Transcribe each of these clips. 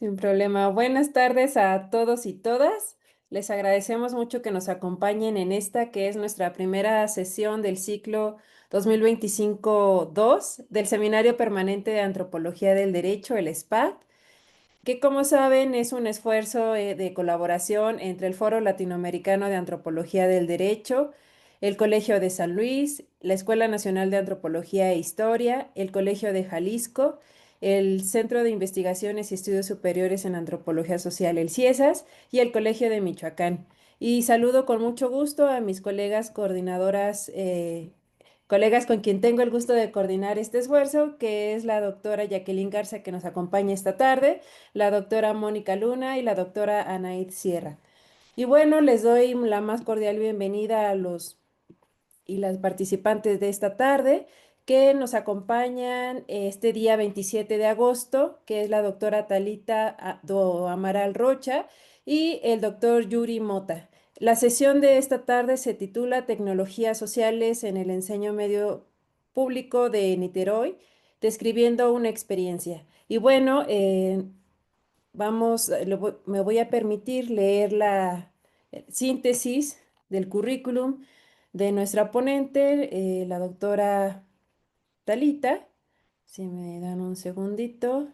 Sin problema. Buenas tardes a todos y todas. Les agradecemos mucho que nos acompañen en esta que es nuestra primera sesión del ciclo 2025-2 del Seminario Permanente de Antropología del Derecho, el SPAD, que como saben es un esfuerzo de colaboración entre el Foro Latinoamericano de Antropología del Derecho, el Colegio de San Luis, la Escuela Nacional de Antropología e Historia, el Colegio de Jalisco, el Centro de Investigaciones y Estudios Superiores en Antropología Social, el CIESAS, y el Colegio de Michoacán. Y saludo con mucho gusto a mis colegas coordinadoras, colegas con quien tengo el gusto de coordinar este esfuerzo, que es la doctora Jacqueline Garza, que nos acompaña esta tarde, la doctora Mónica Luna y la doctora Anaid Sierra. Y bueno, les doy la más cordial bienvenida a los y las participantes de esta tarde que nos acompañan este día 27 de agosto, que es la doctora Talita Do Amaral Rocha y el doctor Yuri Mota. La sesión de esta tarde se titula Tecnologías sociales en el enseño medio público de Niterói, describiendo una experiencia. Y bueno, me voy a permitir leer la síntesis del currículum de nuestra ponente, la doctora Talita. Si me dan un segundito.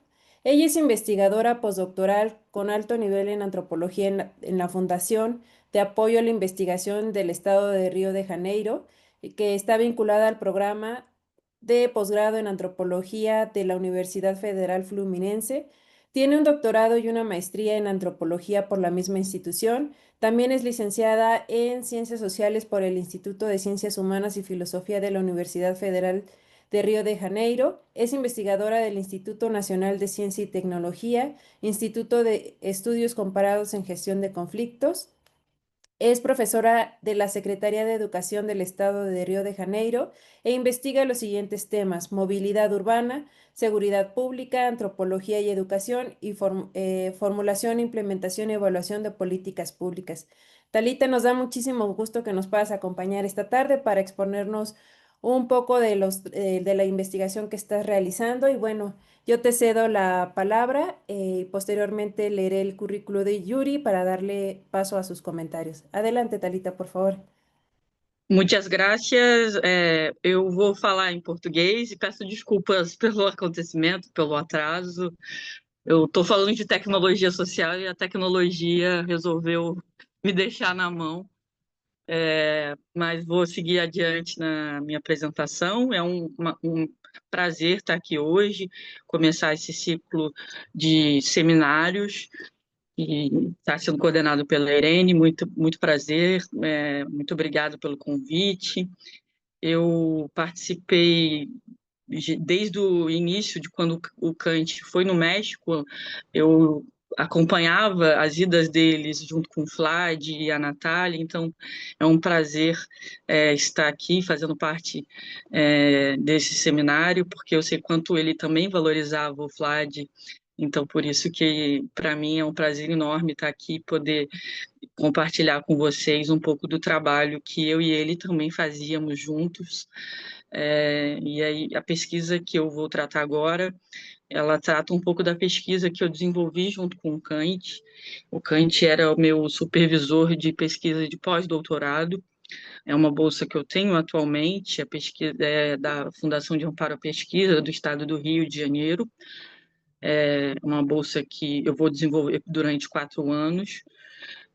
Ella es investigadora postdoctoral con alto nivel en antropología en la Fundación de Apoyo a la Investigación del Estado de Río de Janeiro, y que está vinculada al programa de posgrado en antropología de la Universidad Federal Fluminense. Tiene un doctorado y una maestría en antropología por la misma institución. También es licenciada en Ciencias Sociales por el Instituto de Ciencias Humanas y Filosofía de la Universidad Federal de Río de Janeiro. Es investigadora del Instituto Nacional de Ciencia y Tecnología, Instituto de Estudios Comparados en Gestión de Conflictos. Es profesora de la Secretaría de Educación del Estado de Río de Janeiro e investiga los siguientes temas: movilidad urbana, seguridad pública, antropología y educación y formulación, implementación y evaluación de políticas públicas. Talita, nos da muchísimo gusto que nos puedas acompañar esta tarde para exponernos un poco de la investigación que estás realizando. Y bueno, yo te cedo la palabra y posteriormente leeré el currículo de Yuri para darle paso a sus comentarios. Adelante, Talita, por favor. Muitas gracias. Eu vou falar em português e peço desculpas pelo acontecimento, pelo atraso. Eu estou falando de tecnologia social e a tecnologia resolveu me deixar na mão, mas vou seguir adiante na minha apresentação. É um prazer estar aqui hoje, começar esse ciclo de seminários que está sendo coordenado pela Irene. Muito prazer, muito obrigado pelo convite. Eu participei desde o início, de quando o Kant foi no México. Eu acompanhava as idas deles junto com o Flad e a Natália, então é um prazer estar aqui fazendo parte desse seminário, porque eu sei quanto ele também valorizava o Flad. Então, por isso que, para mim, é um prazer enorme estar aqui e poder compartilhar com vocês um pouco do trabalho que eu e ele também fazíamos juntos. E aí, a pesquisa que eu vou tratar agora, ela trata um pouco da pesquisa que eu desenvolvi junto com o Kant. O Kant era o meu supervisor de pesquisa de pós-doutorado. É uma bolsa que eu tenho atualmente, a pesquisa é da Fundação de Amparo à Pesquisa do Estado do Rio de Janeiro. É uma bolsa que eu vou desenvolver durante 4 anos,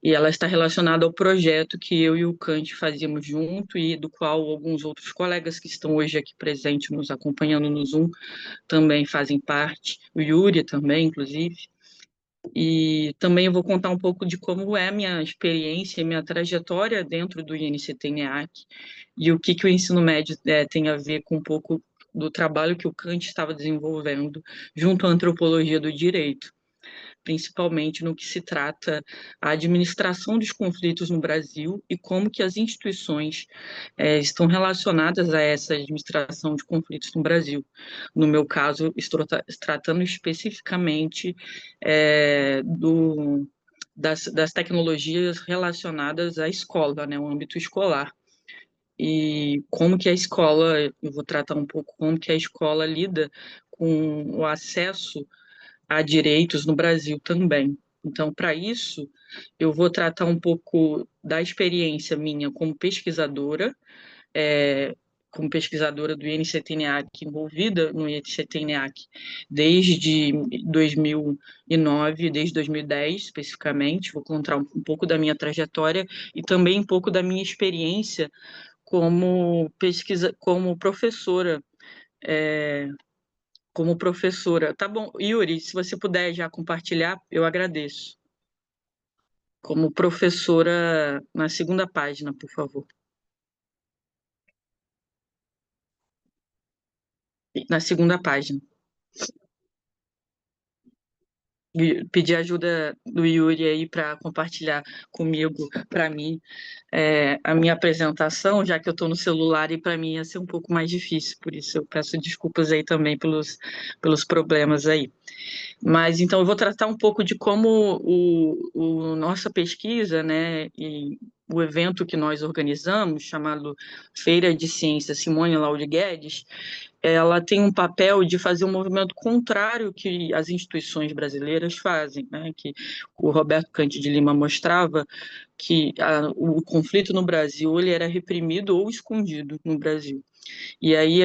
e ela está relacionada ao projeto que eu e o Kant fazíamos junto, e do qual alguns outros colegas que estão hoje aqui presentes, nos acompanhando no Zoom, também fazem parte, o Yuri também, inclusive. E também eu vou contar um pouco de como é a minha experiência e minha trajetória dentro do INCT-NEAC, e o que o ensino médio tem a ver com um pouco do trabalho que o Kant estava desenvolvendo junto à antropologia do direito, principalmente no que se trata a administração dos conflitos no Brasil e como que as instituições estão relacionadas a essa administração de conflitos no Brasil. No meu caso, estou tratando especificamente das tecnologias relacionadas à escola, né, o âmbito escolar. E como que a escola, eu vou tratar um pouco como que a escola lida com o acesso a direitos no Brasil também. Então, para isso, eu vou tratar um pouco da experiência minha é, como pesquisadora do INCT-NEAC, envolvida no INCT-NEAC desde 2009, desde 2010 especificamente. Vou contar um pouco da minha trajetória e também um pouco da minha experiência como professora. é, Como professora. Tá bom, Yuri, se você puder já compartilhar, eu agradeço. Como professora, na segunda página, por favor. Na segunda página. Pedir ajuda do Yuri aí para compartilhar comigo, para mim, a minha apresentação, já que eu estou no celular e para mim ia ser um pouco mais difícil, por isso eu peço desculpas aí também pelos problemas aí. Mas então eu vou tratar um pouco de como nossa pesquisa, né, e o evento que nós organizamos, chamado Feira de Ciência Simone Laude Guedes, ela tem um papel de fazer um movimento contrário que as instituições brasileiras fazem, né, que o Roberto Cante de Lima mostrava que o conflito no Brasil ele era reprimido ou escondido no Brasil. E aí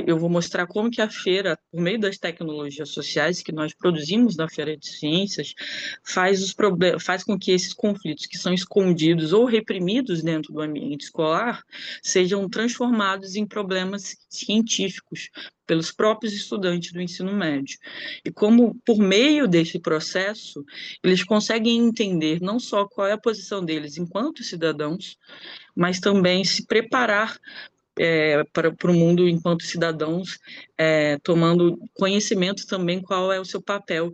eu vou mostrar como que a feira, por meio das tecnologias sociais que nós produzimos na Feira de Ciências, faz com que esses conflitos que são escondidos ou reprimidos dentro do ambiente escolar sejam transformados em problemas científicos pelos próprios estudantes do ensino médio. E como, por meio desse processo, eles conseguem entender não só qual é a posição deles enquanto cidadãos, mas também se preparar para o mundo enquanto cidadãos, tomando conhecimento também qual é o seu papel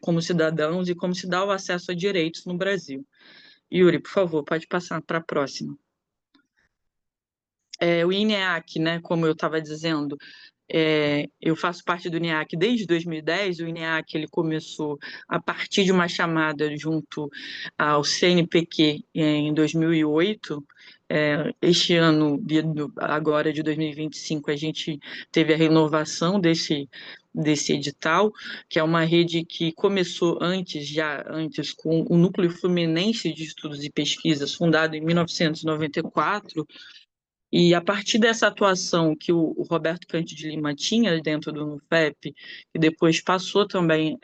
como cidadãos e como se dá o acesso a direitos no Brasil. Yuri, por favor, pode passar para a próxima. O INEAC, né, como eu estava dizendo, eu faço parte do INEAC desde 2010. O INEAC ele começou a partir de uma chamada junto ao CNPq em 2008. Este ano, agora de 2025, a gente teve a renovação desse edital, que é uma rede que começou antes com o Núcleo Fluminense de Estudos e Pesquisas, fundado em 1994, e a partir dessa atuação que o Roberto Cante de Lima tinha dentro do NUFEP, e depois passou também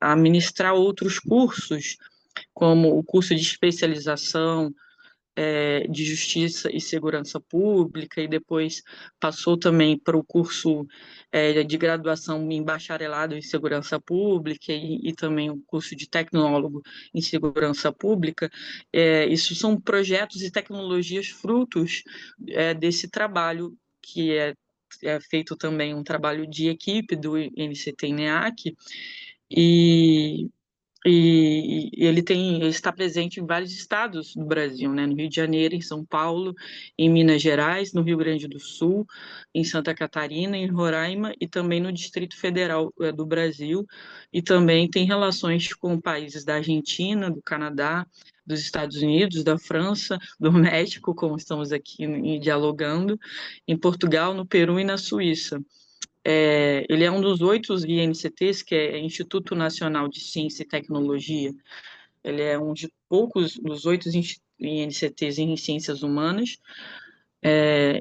a ministrar outros cursos, como o curso de especialização de Justiça e Segurança Pública, e depois passou também para o curso de graduação em Bacharelado em Segurança Pública e também o curso de Tecnólogo em Segurança Pública. Isso são projetos e tecnologias frutos desse trabalho que é feito também um trabalho de equipe do NCT-NEAC, e ele está presente em vários estados do Brasil, né? No Rio de Janeiro, em São Paulo, em Minas Gerais, no Rio Grande do Sul, em Santa Catarina, em Roraima e também no Distrito Federal do Brasil, e também tem relações com países da Argentina, do Canadá, dos Estados Unidos, da França, do México, como estamos aqui dialogando, em Portugal, no Peru e na Suíça. Ele é um dos 8 INCTs, que é Instituto Nacional de Ciência e Tecnologia. Ele é um de poucos dos 8 INCTs em Ciências Humanas.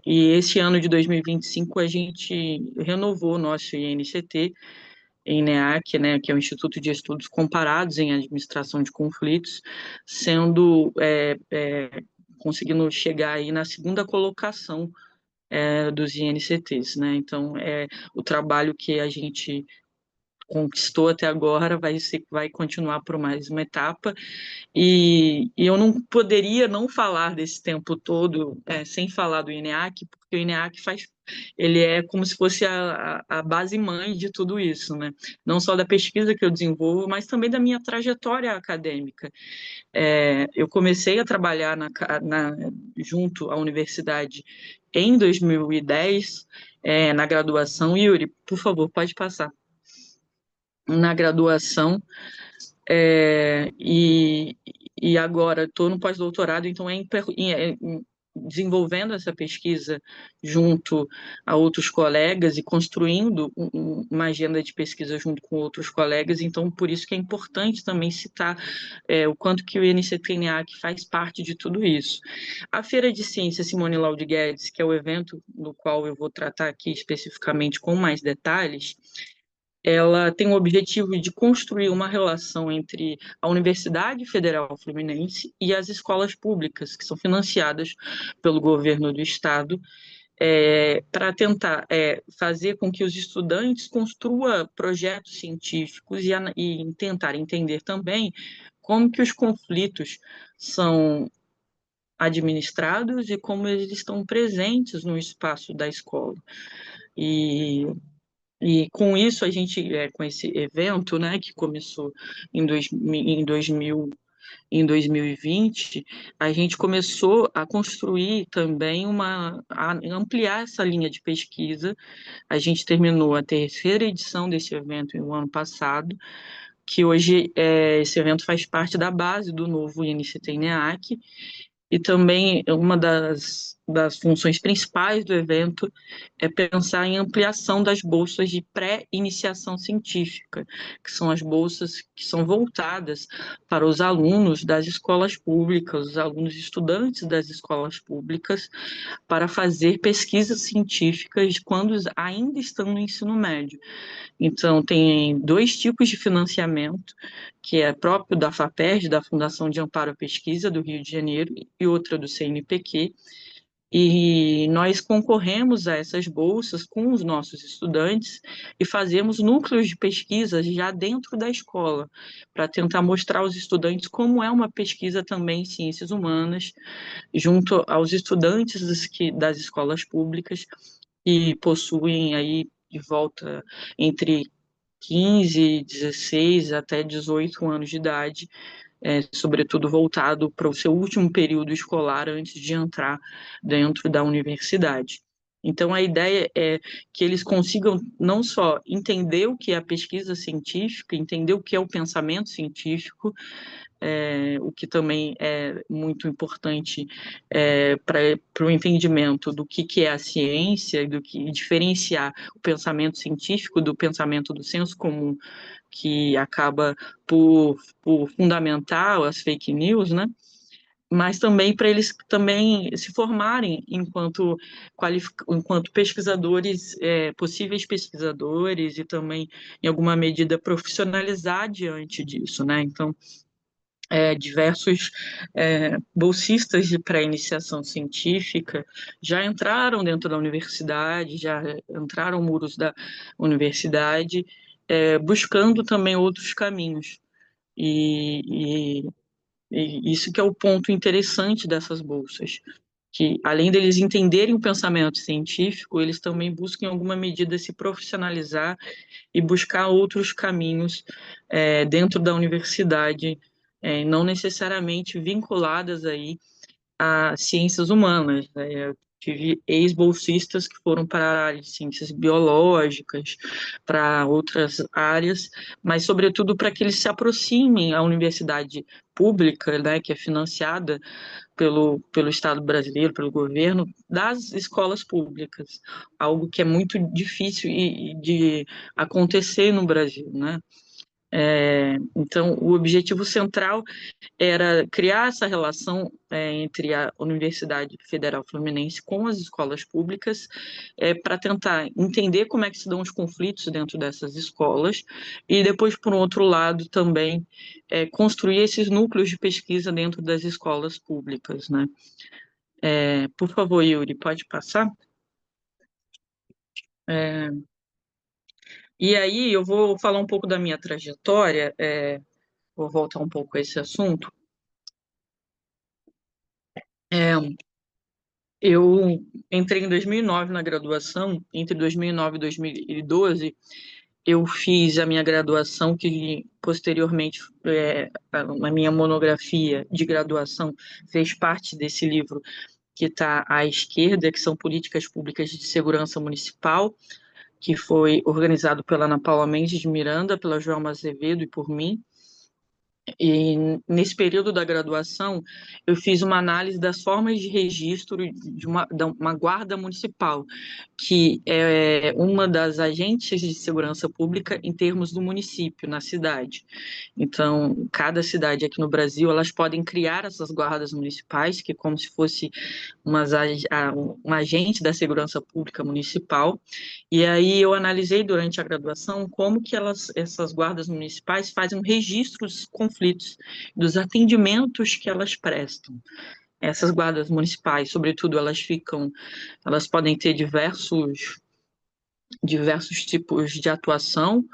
E esse ano de 2025 a gente renovou o nosso INCT, INEAC, né, que é o Instituto de Estudos Comparados em Administração de Conflitos, conseguindo chegar aí na segunda colocação dos INCTs, né? Então, o trabalho que a gente conquistou até agora vai continuar por mais uma etapa, e eu não poderia não falar desse tempo todo sem falar do INEAC, porque o INEAC ele é como se fosse a base mãe de tudo isso, né? Não só da pesquisa que eu desenvolvo, mas também da minha trajetória acadêmica. Eu comecei a trabalhar junto à universidade em 2010, na graduação. Yuri, por favor, pode passar. Na graduação, é, e, e agora estou no pós-doutorado, então desenvolvendo essa pesquisa junto a outros colegas e construindo uma agenda de pesquisa junto com outros colegas, então por isso que é importante também citar o quanto que o INCTNEAC faz parte de tudo isso. A Feira de Ciência Simone Laude Guedes, que é o evento no qual eu vou tratar aqui especificamente com mais detalhes, ela tem o objetivo de construir uma relação entre a Universidade Federal Fluminense e as escolas públicas, que são financiadas pelo governo do estado, para tentar fazer com que os estudantes construam projetos científicos e tentar entender também como que os conflitos são administrados e como eles estão presentes no espaço da escola. E com isso, a gente, com esse evento, né, que começou em 2020, a gente começou a construir também a ampliar essa linha de pesquisa. A gente terminou a terceira edição desse evento no ano passado, que hoje esse evento faz parte da base do novo INCT-NEAC, e também uma das funções principais do evento é pensar em ampliação das bolsas de pré-iniciação científica, que são as bolsas que são voltadas para os alunos das escolas públicas, os alunos estudantes das escolas públicas, para fazer pesquisas científicas quando ainda estão no ensino médio. Então, tem dois tipos de financiamento, que é próprio da FAPERJ, da Fundação de Amparo à Pesquisa do Rio de Janeiro, e outra do CNPq, e nós concorremos a essas bolsas com os nossos estudantes e fazemos núcleos de pesquisa já dentro da escola, para tentar mostrar aos estudantes como é uma pesquisa também em ciências humanas, junto aos estudantes das escolas públicas, que possuem aí de volta entre 15, 16 até 18 anos de idade, sobretudo voltado para o seu último período escolar antes de entrar dentro da universidade. Então, a ideia é que eles consigam não só entender o que é a pesquisa científica, entender o que é o pensamento científico, o que também é muito importante para o entendimento do que é a ciência, do que diferenciar o pensamento científico do pensamento do senso comum, que acaba por fundamentar as fake news, né? Mas também para eles também se formarem enquanto pesquisadores, possíveis pesquisadores, e também, em alguma medida, profissionalizar diante disso, né? Então, diversos bolsistas de pré-iniciação científica já entraram dentro da universidade, já entraram muros da universidade, buscando também outros caminhos. E, e isso que é o ponto interessante dessas bolsas, que além deles entenderem o pensamento científico, eles também buscam, em alguma medida, se profissionalizar e buscar outros caminhos dentro da universidade, não necessariamente vinculadas aí a ciências humanas, né? Eu tive ex-bolsistas que foram para a área de ciências biológicas, para outras áreas, mas sobretudo para que eles se aproximem à universidade pública, né, que é financiada pelo Estado brasileiro, pelo governo, das escolas públicas, algo que é muito difícil de acontecer no Brasil, né? Então, o objetivo central era criar essa relação entre a Universidade Federal Fluminense com as escolas públicas, para tentar entender como é que se dão os conflitos dentro dessas escolas, e depois, por um outro lado, também construir esses núcleos de pesquisa dentro das escolas públicas, né? Por favor, Yuri, pode passar? É, e aí eu vou falar um pouco da minha trajetória, vou voltar um pouco a esse assunto. É, eu entrei em 2009 na graduação, entre 2009 e 2012, eu fiz a minha graduação, que posteriormente, a minha monografia de graduação fez parte desse livro que está à esquerda, que são Políticas Públicas de Segurança Municipal, que foi organizado pela Ana Paula Mendes de Miranda, pela Joelma Azevedo e por mim. E nesse período da graduação, eu fiz uma análise das formas de registro de uma guarda municipal, que é uma das agências de segurança pública em termos do município, na cidade. Então, cada cidade aqui no Brasil, elas podem criar essas guardas municipais, que é como se fosse um agente da segurança pública municipal. E aí eu analisei durante a graduação como que essas guardas municipais fazem um registro dos conflitos, dos atendimentos que elas prestam. Essas guardas municipais, sobretudo, elas podem ter diversos tipos de atuação.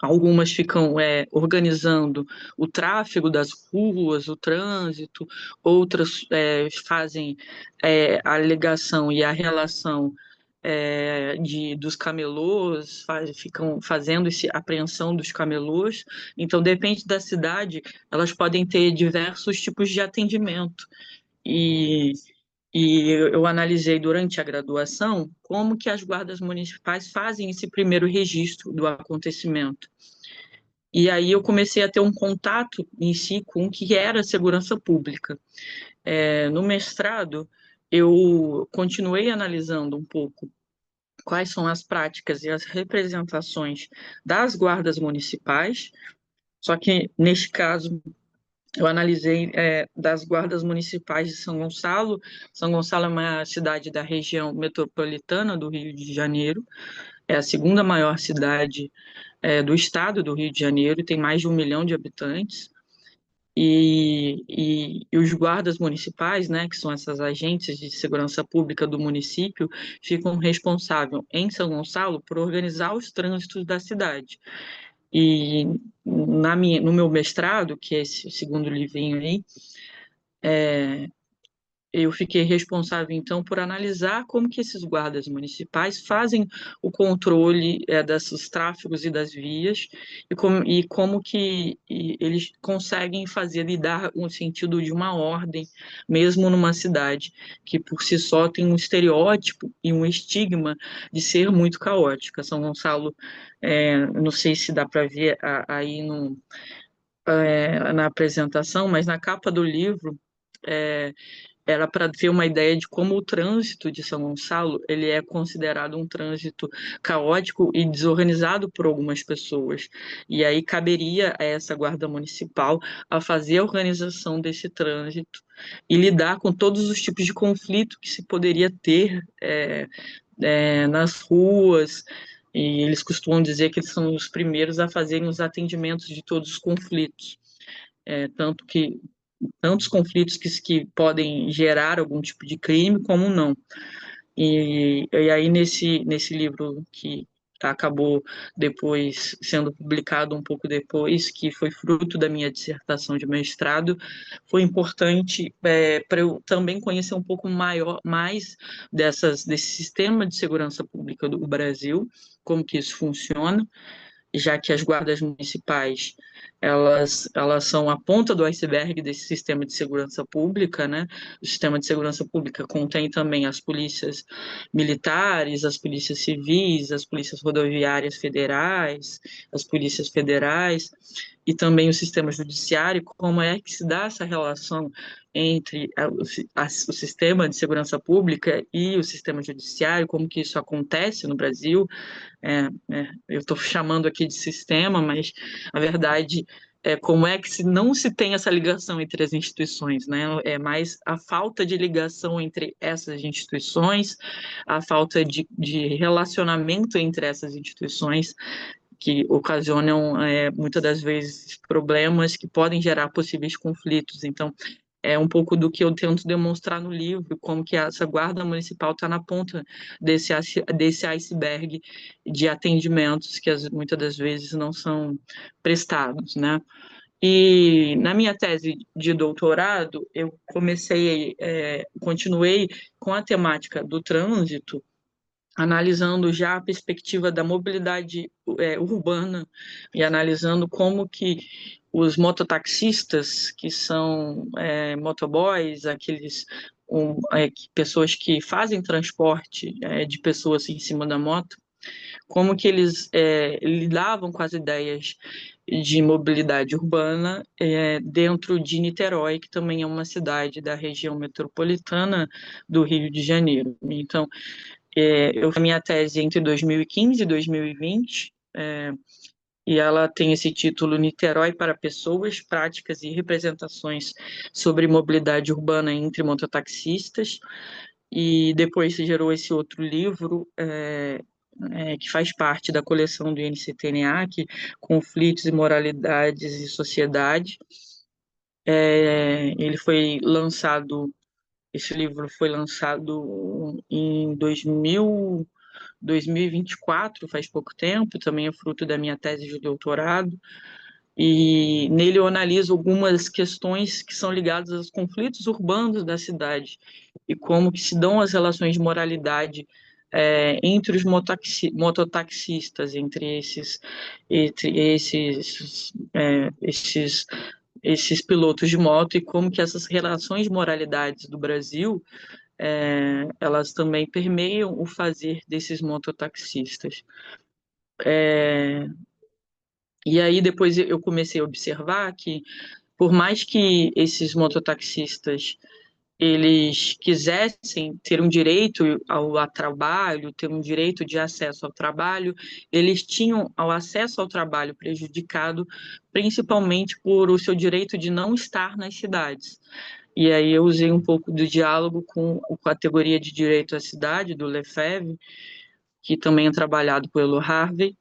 Algumas ficam organizando o tráfego das ruas, o trânsito, outras fazem a ligação e a relação dos camelôs, ficam fazendo a apreensão dos camelôs. Então, depende da cidade, elas podem ter diversos tipos de atendimento. E eu analisei durante a graduação como que as guardas municipais fazem esse primeiro registro do acontecimento. E aí eu comecei a ter um contato em si com o que era a segurança pública. No mestrado, eu continuei analisando um pouco quais são as práticas e as representações das guardas municipais, só que, neste caso, eu analisei das guardas municipais de São Gonçalo. São Gonçalo é uma cidade da região metropolitana do Rio de Janeiro, é a segunda maior cidade do estado do Rio de Janeiro, tem mais de 1 milhão de habitantes. E os guardas municipais, né, que são essas agentes de segurança pública do município, ficam responsáveis em São Gonçalo por organizar os trânsitos da cidade. E no meu mestrado, que é esse segundo livrinho aí, eu fiquei responsável, então, por analisar como que esses guardas municipais fazem o controle desses tráfegos e das vias, e como que eles conseguem fazer lidar no sentido de uma ordem, mesmo numa cidade que, por si só, tem um estereótipo e um estigma de ser muito caótica. São Gonçalo, não sei se dá para ver aí na apresentação, mas na capa do livro, era para ter uma ideia de como o trânsito de São Gonçalo ele é considerado um trânsito caótico e desorganizado por algumas pessoas. E aí caberia a essa guarda municipal a fazer a organização desse trânsito e lidar com todos os tipos de conflito que se poderia ter nas ruas. E eles costumam dizer que eles são os primeiros a fazerem os atendimentos de todos os conflitos. Tanto que tantos conflitos que podem gerar algum tipo de crime, como não. E aí, nesse livro que acabou depois sendo publicado um pouco depois, que foi fruto da minha dissertação de mestrado, foi importante para eu também conhecer um pouco mais desse sistema de segurança pública do Brasil, como que isso funciona, já que as guardas municipais elas são a ponta do iceberg desse sistema de segurança pública, né? O sistema de segurança pública contém também as polícias militares, as polícias civis, as polícias rodoviárias federais, as polícias federais e também o sistema judiciário. Como é que se dá essa relação entre o sistema de segurança pública e o sistema judiciário, como que isso acontece no Brasil? Eu estou chamando aqui de sistema, mas a verdade é como é que não se tem essa ligação entre as instituições, né? É mais a falta de ligação entre essas instituições, a falta de relacionamento entre essas instituições que ocasionam muitas das vezes problemas que podem gerar possíveis conflitos. Então, é um pouco do que eu tento demonstrar no livro, como que essa guarda municipal está na ponta desse iceberg de atendimentos que muitas das vezes não são prestados, né? E na minha tese de doutorado, eu continuei com a temática do trânsito, analisando já a perspectiva da mobilidade urbana e analisando como que os mototaxistas, que são motoboys, pessoas que fazem transporte de pessoas em cima da moto, como que eles lidavam com as ideias de mobilidade urbana dentro de Niterói, que também é uma cidade da região metropolitana do Rio de Janeiro. Então, eu fiz minha tese entre 2015 e 2020, e ela tem esse título Niterói para Pessoas, Práticas e Representações sobre Mobilidade Urbana entre Mototaxistas, e depois se gerou esse outro livro, que faz parte da coleção do INCTNA, Conflitos e Moralidades e Sociedade. Ele foi lançado, esse livro foi lançado em 2024, faz pouco tempo, também é fruto da minha tese de doutorado, e nele eu analiso algumas questões que são ligadas aos conflitos urbanos da cidade e como que se dão as relações de moralidade entre os mototaxistas, esses pilotos de moto, e como que essas relações de moralidades do Brasil elas também permeiam o fazer desses mototaxistas. E aí depois eu comecei a observar que, por mais que esses mototaxistas eles quisessem ter um direito ao trabalho, ter um direito de acesso ao trabalho, eles tinham o acesso ao trabalho prejudicado, principalmente por o seu direito de não estar nas cidades. E aí eu usei um pouco do diálogo com a categoria de direito à cidade, do Lefebvre, que também é trabalhado pelo Harvey,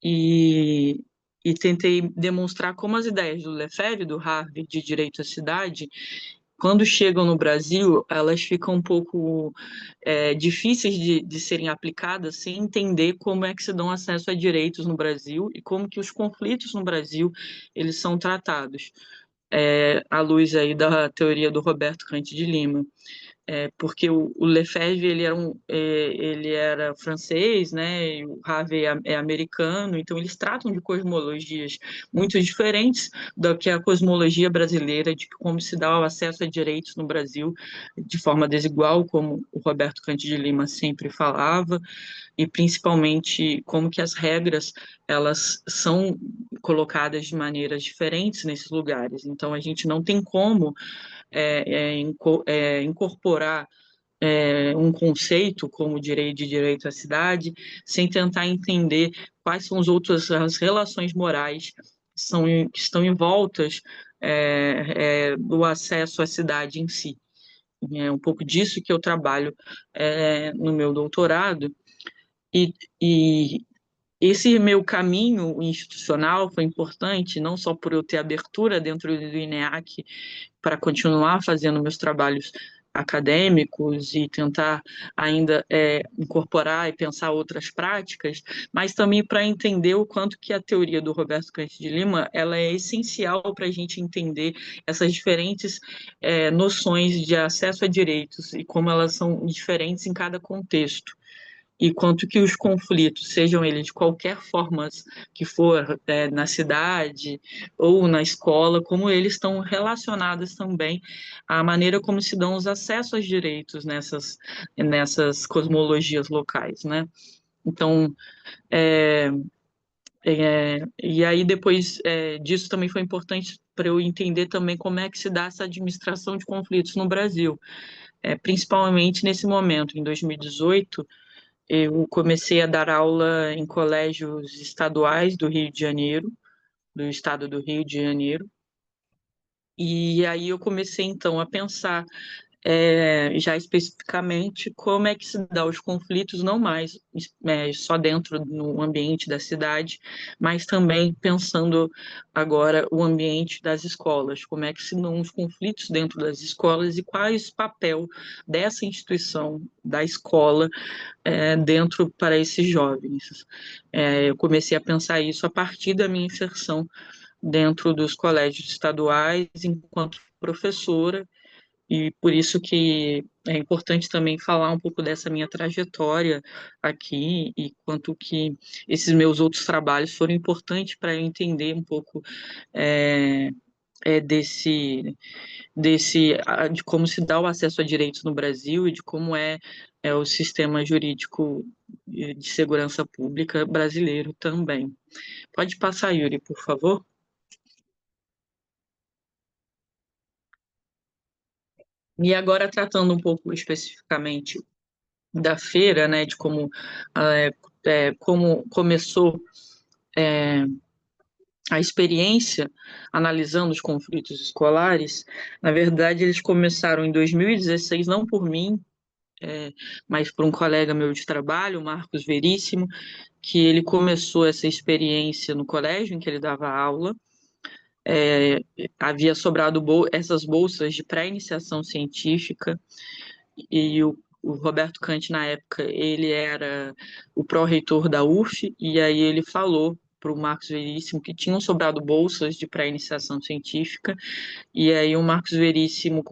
e, e tentei demonstrar como as ideias do Lefebvre, do Harvey, de direito à cidade, quando chegam no Brasil, elas ficam um pouco difíceis de serem aplicadas sem entender como é que se dão acesso a direitos no Brasil e como que os conflitos no Brasil eles são tratados, à luz aí da teoria do Roberto Cante de Lima. Porque o Lefebvre ele era francês, né? E o Harvey é americano, então eles tratam de cosmologias muito diferentes da que a cosmologia brasileira, de como se dá o acesso a direitos no Brasil de forma desigual, como o Roberto Cante de Lima sempre falava, e principalmente como que as regras elas são colocadas de maneiras diferentes nesses lugares. Então a gente não tem como incorporar um conceito como direito à cidade, sem tentar entender quais são as relações morais que estão em voltas do acesso à cidade em si. É um pouco disso que eu trabalho no meu doutorado, e, e esse meu caminho institucional foi importante, não só por eu ter abertura dentro do INEAC para continuar fazendo meus trabalhos acadêmicos e tentar ainda incorporar e pensar outras práticas, mas também para entender o quanto que a teoria do Roberto Cante de Lima ela é essencial para a gente entender essas diferentes noções de acesso a direitos e como elas são diferentes em cada contexto, e quanto que os conflitos, sejam eles de qualquer forma que for, na cidade ou na escola, como eles estão relacionados também à maneira como se dão os acessos aos direitos nessas cosmologias locais, né? Então, e aí depois disso também foi importante para eu entender também como é que se dá essa administração de conflitos no Brasil, principalmente nesse momento, em 2018, eu comecei a dar aula em colégios estaduais do Rio de Janeiro, do estado do Rio de Janeiro, e aí eu comecei então a pensar já especificamente como é que se dá os conflitos, não mais só dentro do ambiente da cidade, mas também pensando agora o ambiente das escolas, como é que se dão os conflitos dentro das escolas e qual é o papel dessa instituição, da escola, dentro para esses jovens. Eu comecei a pensar isso a partir da minha inserção dentro dos colégios estaduais enquanto professora, e por isso que é importante também falar um pouco dessa minha trajetória aqui e quanto que esses meus outros trabalhos foram importantes para eu entender um pouco de como se dá o acesso a direitos no Brasil e de como é o sistema jurídico de segurança pública brasileiro também. Pode passar, Yuri, por favor. E agora, tratando um pouco especificamente da feira, né, de como começou a experiência analisando os conflitos escolares. Na verdade, eles começaram em 2016, não por mim, mas por um colega meu de trabalho, o Marcos Veríssimo, que ele começou essa experiência no colégio em que ele dava aula. Havia sobrado essas bolsas de pré-iniciação científica, e o Roberto Cante, na época, ele era o pró-reitor da UF, e aí ele falou para o Marcos Veríssimo que tinham sobrado bolsas de pré-iniciação científica, e aí o Marcos Veríssimo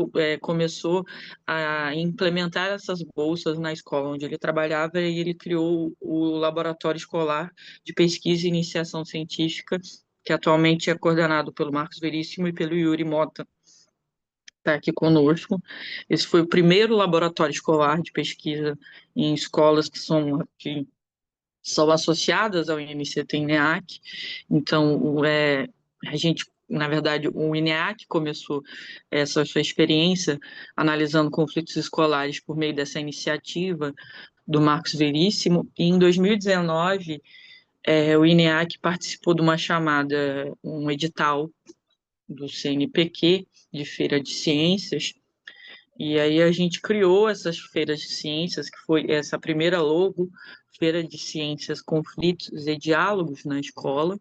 começou a implementar essas bolsas na escola onde ele trabalhava, e ele criou o Laboratório Escolar de Pesquisa e Iniciação Científica, que atualmente é coordenado pelo Marcos Veríssimo e pelo Yuri Mota, está aqui conosco. Esse foi o primeiro laboratório escolar de pesquisa em escolas que são associadas ao INCT INEAC. Então, a gente, na verdade, o INEAC começou essa sua experiência analisando conflitos escolares por meio dessa iniciativa do Marcos Veríssimo. E em 2019, o INEAC participou de uma chamada, um edital do CNPq, de Feira de Ciências, e aí a gente criou essas feiras de ciências, que foi essa primeira logo, Feira de Ciências, Conflitos e Diálogos na escola,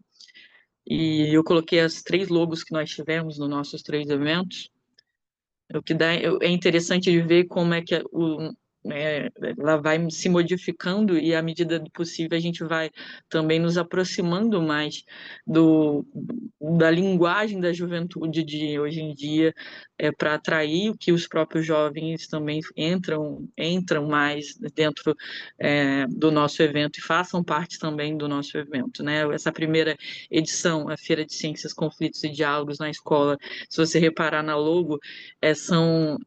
e eu coloquei as 3 logos que nós tivemos nos nossos 3 eventos. O que dá, é interessante de ver como é que ela vai se modificando, e à medida do possível a gente vai também nos aproximando mais da linguagem da juventude de hoje em dia, para atrair o que os próprios jovens também entram mais dentro do nosso evento e façam parte também do nosso evento, né? Essa primeira edição, a Feira de Ciências, Conflitos e Diálogos na Escola, se você reparar na logo, são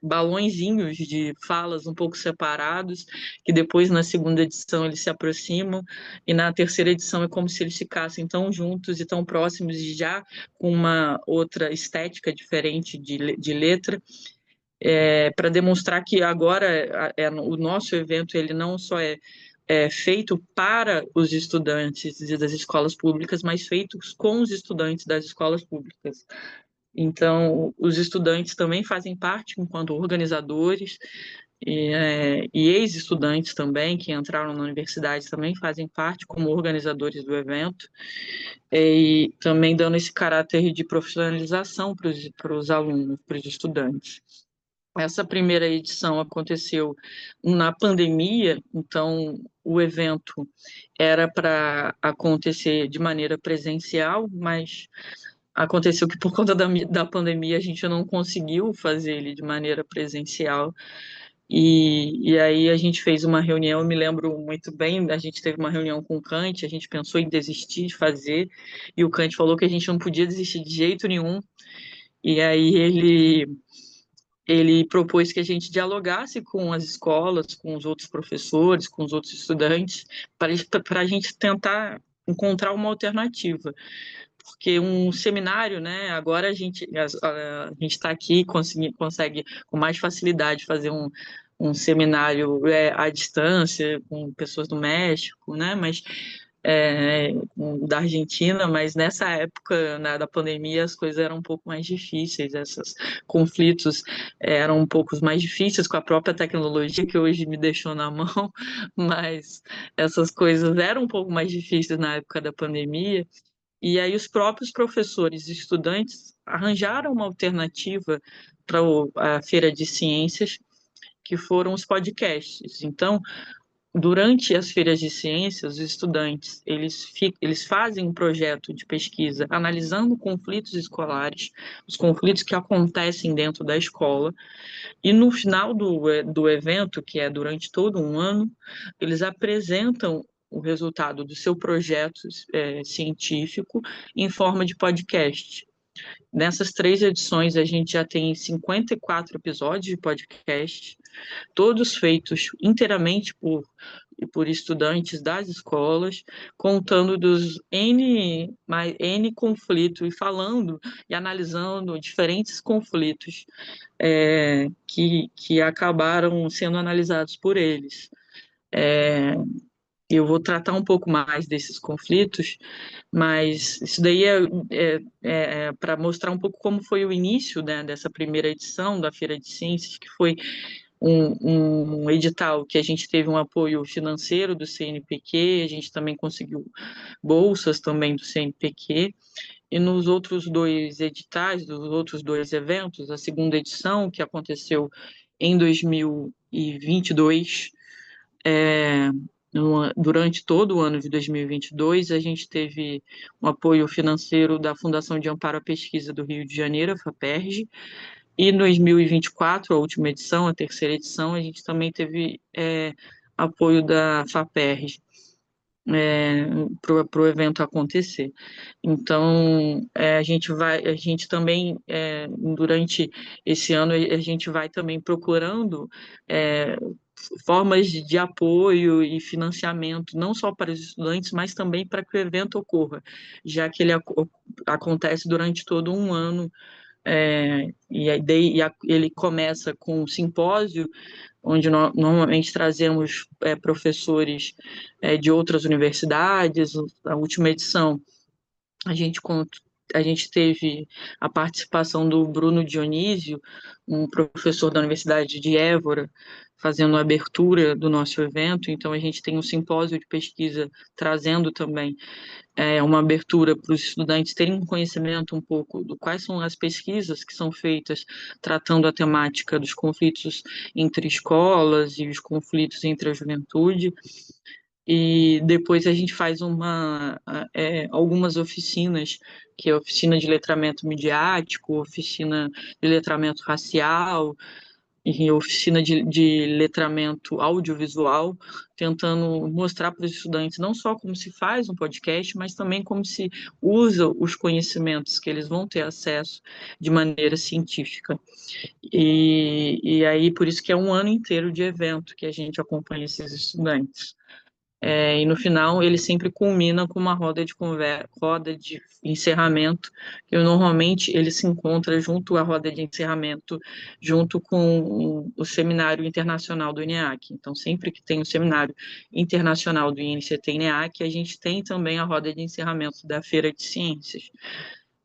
balõezinhos de falas um pouco separados, que depois na segunda edição eles se aproximam, e na terceira edição é como se eles ficassem tão juntos e tão próximos, e já com uma outra estética diferente de letra, para demonstrar que agora o nosso evento ele não só é feito para os estudantes das escolas públicas, mas feito com os estudantes das escolas públicas. Então, os estudantes também fazem parte enquanto organizadores, e ex-estudantes também, que entraram na universidade, também fazem parte como organizadores do evento, e também dando esse caráter de profissionalização para os alunos, para os estudantes. Essa primeira edição aconteceu na pandemia, então o evento era para acontecer de maneira presencial, mas aconteceu que por conta da pandemia a gente não conseguiu fazer ele de maneira presencial. E aí a gente fez uma reunião, eu me lembro muito bem, a gente teve uma reunião com o Kant, a gente pensou em desistir de fazer, e o Kant falou que a gente não podia desistir de jeito nenhum, e aí ele propôs que a gente dialogasse com as escolas, com os outros professores, com os outros estudantes, para a gente tentar encontrar uma alternativa. Porque um seminário, né? Agora a gente está aqui, consegue com mais facilidade fazer um seminário à distância, com pessoas do México, né? Mas da Argentina, mas nessa época, né, da pandemia, as coisas eram um pouco mais difíceis, esses conflitos eram um pouco mais difíceis com a própria tecnologia, que hoje me deixou na mão, mas essas coisas eram um pouco mais difíceis na época da pandemia. E aí os próprios professores e estudantes arranjaram uma alternativa para a Feira de Ciências, que foram os podcasts. Então, durante as feiras de ciências, os estudantes eles fazem um projeto de pesquisa analisando conflitos escolares, os conflitos que acontecem dentro da escola, e no final do evento, que é durante todo um ano, eles apresentam o resultado do seu projeto científico em forma de podcast. Nessas 3 edições, a gente já tem 54 episódios de podcast, todos feitos inteiramente por estudantes das escolas, contando dos N conflitos e falando e analisando diferentes conflitos que acabaram sendo analisados por eles. Eu vou tratar um pouco mais desses conflitos, mas isso daí para mostrar um pouco como foi o início, né, dessa primeira edição da Feira de Ciências, que foi um edital que a gente teve um apoio financeiro do CNPq, a gente também conseguiu bolsas também do CNPq, e nos outros 2 editais, dos outros 2 eventos, a segunda edição, que aconteceu em 2022, durante todo o ano de 2022, a gente teve um apoio financeiro da Fundação de Amparo à Pesquisa do Rio de Janeiro, a FAPERJ, e em 2024, a última edição, a terceira edição, a gente também teve apoio da FAPERJ para o evento acontecer. Então, a gente também, durante esse ano, a gente vai também procurando formas de apoio e financiamento, não só para os estudantes, mas também para que o evento ocorra, já que ele acontece durante todo um ano, ele começa com um simpósio, onde nós normalmente trazemos professores de outras universidades. A última edição, a gente, a gente teve a participação do Bruno Dionísio, um professor da Universidade de Évora, fazendo a abertura do nosso evento. Então, a gente tem um simpósio de pesquisa trazendo também uma abertura para os estudantes terem um conhecimento um pouco do quais são as pesquisas que são feitas tratando a temática dos conflitos entre escolas e os conflitos entre a juventude. E depois a gente faz algumas oficinas, que é oficina de letramento midiático, oficina de letramento racial, e oficina de letramento audiovisual, tentando mostrar para os estudantes não só como se faz um podcast, mas também como se usa os conhecimentos que eles vão ter acesso de maneira científica. E aí, por isso que é um ano inteiro de evento que a gente acompanha esses estudantes. E no final ele sempre culmina com uma roda de conversa, roda de encerramento, que normalmente ele se encontra junto à roda de encerramento, junto com o seminário internacional do INEAC. Então, sempre que tem o seminário internacional do INCT INEAC, a gente tem também a roda de encerramento da Feira de Ciências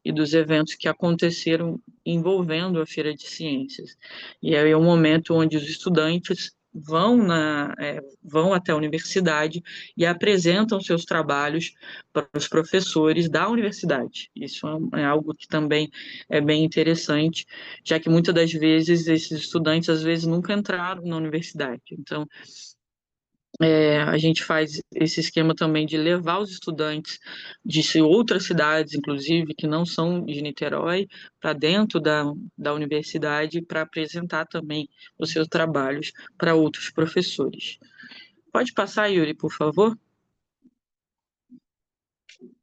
e dos eventos que aconteceram envolvendo a Feira de Ciências. E aí é um momento onde os estudantes vão até a universidade e apresentam seus trabalhos para os professores da universidade. Isso é algo que também é bem interessante, já que muitas das vezes esses estudantes às vezes nunca entraram na universidade. Então, a gente faz esse esquema também de levar os estudantes de outras cidades, inclusive, que não são de Niterói, para dentro da universidade para apresentar também os seus trabalhos para outros professores. Pode passar, Yuri, por favor?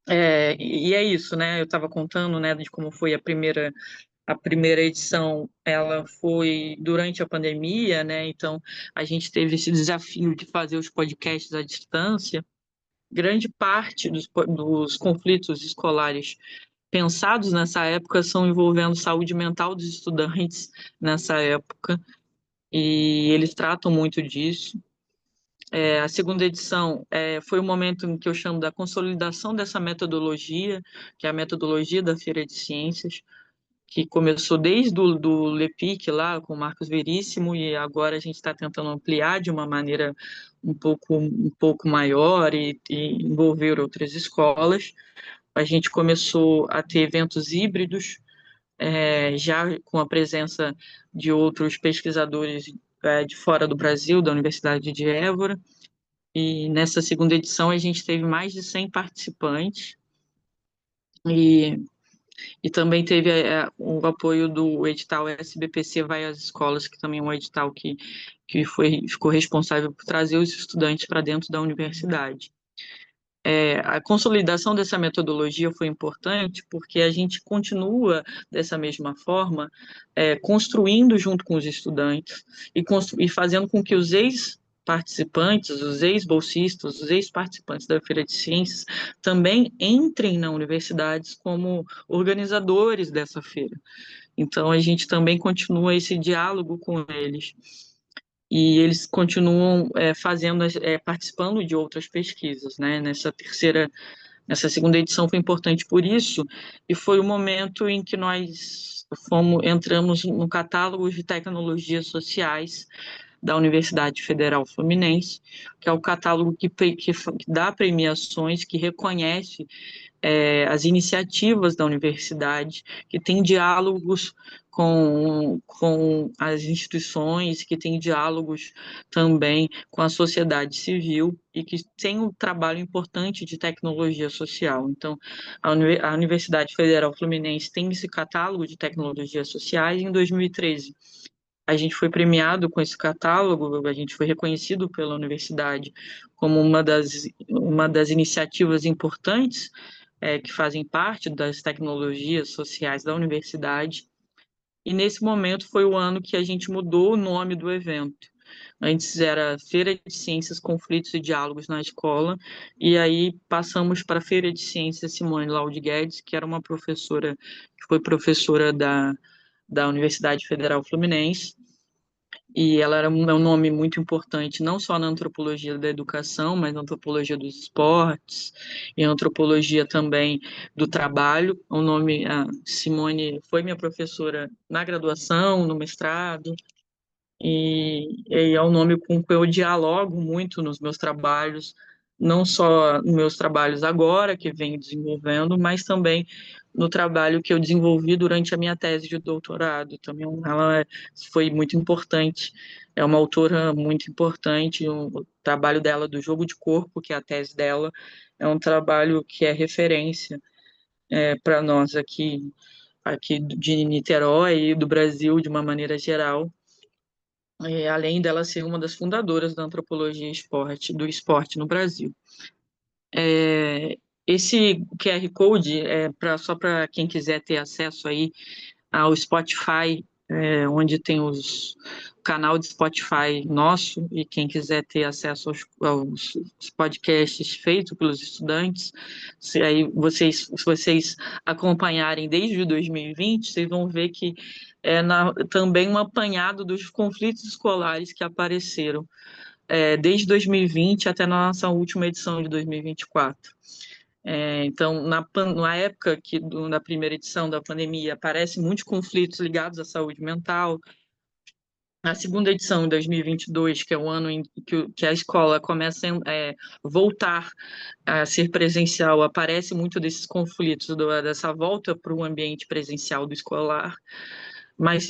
E é isso, né? Eu estava contando, né, de como foi a primeira edição. Ela foi durante a pandemia, né? Então a gente teve esse desafio de fazer os podcasts à distância. Grande parte dos conflitos escolares pensados nessa época são envolvendo saúde mental dos estudantes nessa época, e eles tratam muito disso. A segunda edição foi o momento em que eu chamo da consolidação dessa metodologia, que é a metodologia da Feira de Ciências, que começou desde do LEPIC lá com o Marcos Veríssimo, e agora a gente está tentando ampliar de uma maneira um pouco maior e envolver outras escolas. A gente começou a ter eventos híbridos, já com a presença de outros pesquisadores de fora do Brasil, da Universidade de Évora, e nessa segunda edição a gente teve mais de 100 participantes, e também teve o apoio do edital SBPC Vai às Escolas, que também é um edital que ficou responsável por trazer os estudantes para dentro da universidade. A consolidação dessa metodologia foi importante porque a gente continua dessa mesma forma, construindo junto com os estudantes e fazendo com que os ex-participantes, os ex-bolsistas, os ex-participantes da Feira de Ciências também entrem na universidade como organizadores dessa feira. Então, a gente também continua esse diálogo com eles. E eles continuam participando de outras pesquisas, né? Nessa segunda edição foi importante por isso, e foi o momento em que nós entramos no catálogo de tecnologias sociais da Universidade Federal Fluminense, que é o catálogo que dá premiações, que reconhece as iniciativas da universidade, que tem diálogos com as instituições, que tem diálogos também com a sociedade civil e que tem um trabalho importante de tecnologia social. Então, a Universidade Federal Fluminense tem esse catálogo de tecnologias sociais. Em 2013, a gente foi premiado com esse catálogo, a gente foi reconhecido pela universidade como uma das iniciativas importantes que fazem parte das tecnologias sociais da universidade. E nesse momento foi o ano que a gente mudou o nome do evento. Antes era Feira de Ciências, Conflitos e Diálogos na Escola, e aí passamos para a Feira de Ciências Simone Laude Guedes, que era uma professora, que foi professora da Universidade Federal Fluminense, e ela é um nome muito importante, não só na antropologia da educação, mas na antropologia dos esportes, e antropologia também do trabalho. O nome, a Simone foi minha professora na graduação, no mestrado, e é um nome com que eu dialogo muito nos meus trabalhos, não só nos meus trabalhos agora, que venho desenvolvendo, mas também no trabalho que eu desenvolvi durante a minha tese de doutorado. Também ela foi muito importante, é uma autora muito importante, o trabalho dela do jogo de corpo, que é a tese dela, é um trabalho que é referência para nós aqui de Niterói e do Brasil de uma maneira geral, além dela ser uma das fundadoras da antropologia do esporte no Brasil. É, esse QR Code só para quem quiser ter acesso aí ao Spotify, onde tem o canal de Spotify nosso, e quem quiser ter acesso aos podcasts feitos pelos estudantes, se vocês acompanharem desde 2020, vocês vão ver que também um apanhado dos conflitos escolares que apareceram desde 2020 até na nossa última edição de 2024. Então, na época da primeira edição da pandemia, aparecem muitos conflitos ligados à saúde mental. Na segunda edição, em 2022, que é o ano em que a escola começa a voltar a ser presencial, aparece muito desses conflitos, dessa volta para o ambiente presencial do escolar.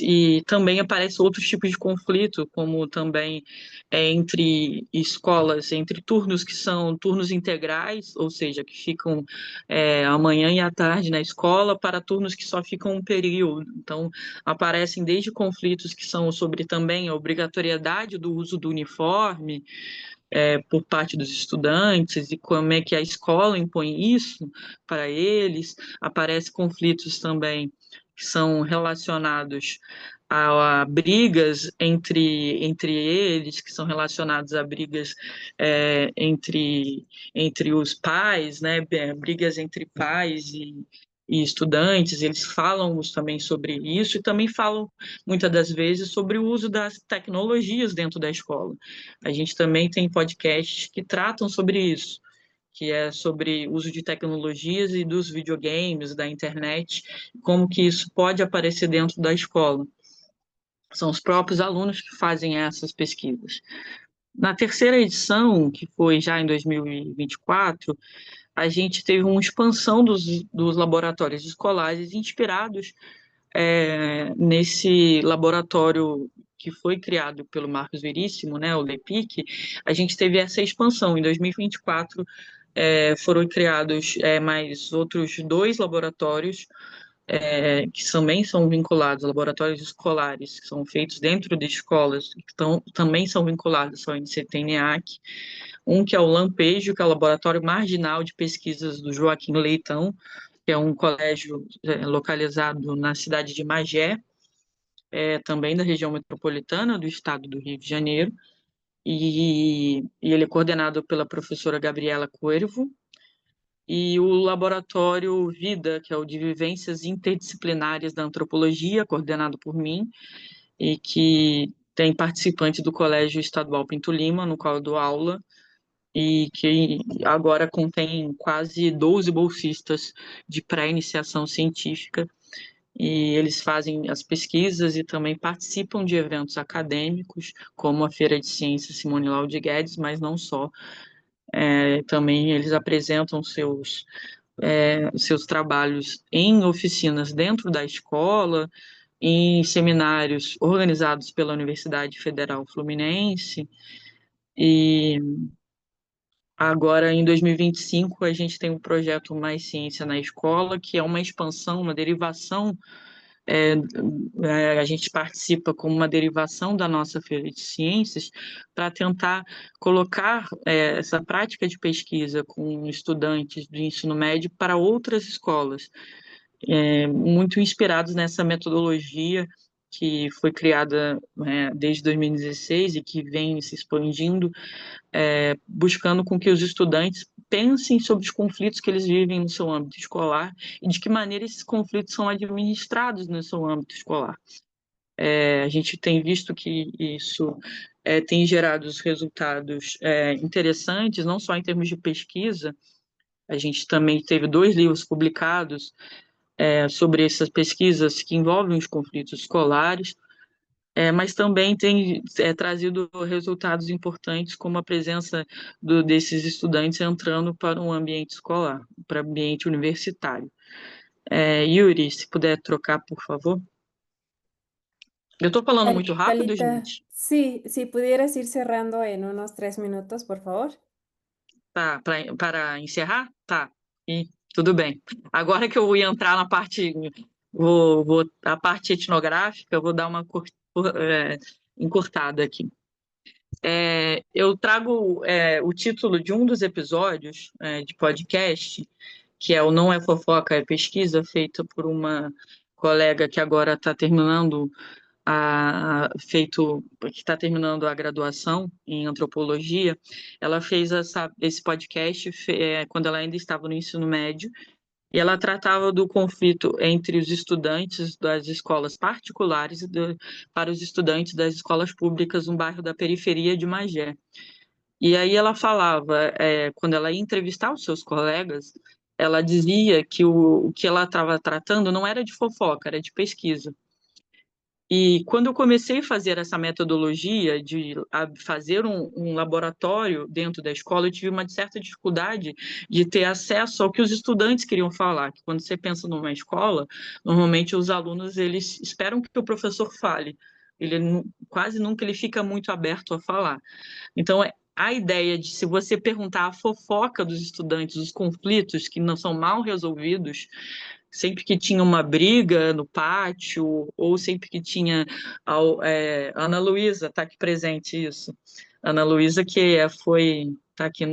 E também aparecem outros tipos de conflito, como também entre escolas, entre turnos que são turnos integrais, ou seja, que ficam a manhã e à tarde na escola, para turnos que só ficam um período. Então, aparecem desde conflitos que são sobre também a obrigatoriedade do uso do uniforme, por parte dos estudantes, e como é que a escola impõe isso para eles. Aparecem conflitos também que são relacionados a brigas entre eles, que são relacionados a brigas entre os pais, né, brigas entre pais e estudantes. Eles falam também sobre isso e também falam, muitas das vezes, sobre o uso das tecnologias dentro da escola. A gente também tem podcasts que tratam sobre isso, que é sobre uso de tecnologias e dos videogames, da internet, como que isso pode aparecer dentro da escola. São os próprios alunos que fazem essas pesquisas. Na terceira edição, que foi já em 2024, a gente teve uma expansão dos laboratórios escolares inspirados nesse laboratório que foi criado pelo Marcos Veríssimo, né, o LEPIC. A gente teve essa expansão. Em 2024, foram criados mais outros 2 laboratórios que também são vinculados, laboratórios escolares, que são feitos dentro de escolas, que também são vinculados ao INCT-NEAC. Um que é o Lampejo, que é o Laboratório Marginal de Pesquisas do Joaquim Leitão, que é um colégio localizado na cidade de Magé, também da região metropolitana do estado do Rio de Janeiro, e ele é coordenado pela professora Gabriela Coervo, e o Laboratório Vida, que é o de Vivências Interdisciplinares da Antropologia, coordenado por mim, e que tem participantes do Colégio Estadual Pinto Lima, no qual eu dou aula, e que agora contém quase 12 bolsistas de pré-iniciação científica, e eles fazem as pesquisas e também participam de eventos acadêmicos, como a Feira de Ciências Simone Laude Guedes, mas não só. Também eles apresentam seus trabalhos em oficinas dentro da escola, em seminários organizados pela Universidade Federal Fluminense, e agora, em 2025, a gente tem um projeto Mais Ciência na Escola, que é uma expansão, uma derivação. é, a gente participa como uma derivação da nossa Feira de Ciências para tentar colocar essa prática de pesquisa com estudantes do ensino médio para outras escolas, muito inspirados nessa metodologia que foi criada desde 2016 e que vem se expandindo, buscando com que os estudantes pensem sobre os conflitos que eles vivem no seu âmbito escolar e de que maneira esses conflitos são administrados no seu âmbito escolar. A gente tem visto que isso tem gerado os resultados interessantes, não só em termos de pesquisa. A gente também teve 2 livros publicados sobre essas pesquisas que envolvem os conflitos escolares, mas também tem trazido resultados importantes, como a presença desses estudantes entrando para um ambiente escolar, para o ambiente universitário. Yuri, se puder trocar, por favor. Eu estou falando muito rápido, Talita, gente? sí, si pudieras ir cerrando en unos 3 minutos, por favor. Tá, para encerrar? Tá, tudo bem. Agora que eu ia entrar na parte, a parte etnográfica, eu vou dar uma encurtada aqui. Eu trago o título de um dos episódios de podcast, que é o Não é Fofoca, é Pesquisa, feita por uma colega que agora está terminando que está terminando a graduação em antropologia. Ela fez esse podcast quando ela ainda estava no ensino médio, e ela tratava do conflito entre os estudantes das escolas particulares para os estudantes das escolas públicas no bairro da periferia de Magé. E aí ela falava, quando ela ia entrevistar os seus colegas, ela dizia que o que ela estava tratando não era de fofoca, era de pesquisa. E quando eu comecei a fazer essa metodologia de fazer um laboratório dentro da escola, eu tive uma certa dificuldade de ter acesso ao que os estudantes queriam falar. Que quando você pensa numa escola, normalmente os alunos eles esperam que o professor fale. Quase nunca ele fica muito aberto a falar. Então, a ideia de se você perguntar a fofoca dos estudantes, os conflitos que não são mal resolvidos, sempre que tinha uma briga no pátio, ou sempre que tinha. Ana Luísa está aqui presente, isso. Ana Luísa, que foi. Está aqui,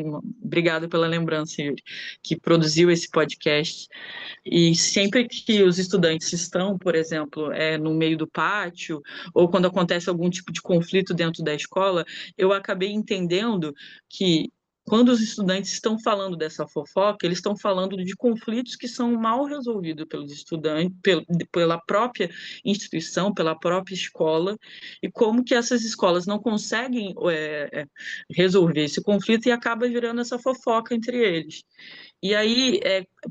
obrigada pela lembrança, Yuri, que produziu esse podcast. E sempre que os estudantes estão, por exemplo, no meio do pátio, ou quando acontece algum tipo de conflito dentro da escola, eu acabei entendendo que quando os estudantes estão falando dessa fofoca, eles estão falando de conflitos que são mal resolvidos pelos estudantes, pela própria instituição, pela própria escola, e como que essas escolas não conseguem resolver esse conflito e acaba virando essa fofoca entre eles. E aí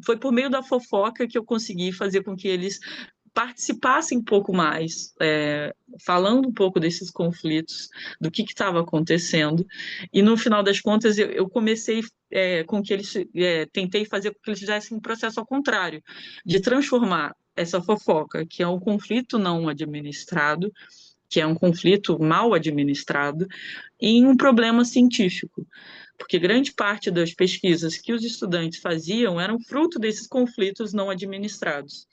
foi por meio da fofoca que eu consegui fazer com que eles participassem um pouco mais, falando um pouco desses conflitos, do que estava acontecendo. E no final das contas eu comecei com que eles, tentei fazer com que eles fizessem um processo ao contrário, de transformar essa fofoca, que é um conflito não administrado, que é um conflito mal administrado, em um problema científico, porque grande parte das pesquisas que os estudantes faziam eram fruto desses conflitos não administrados.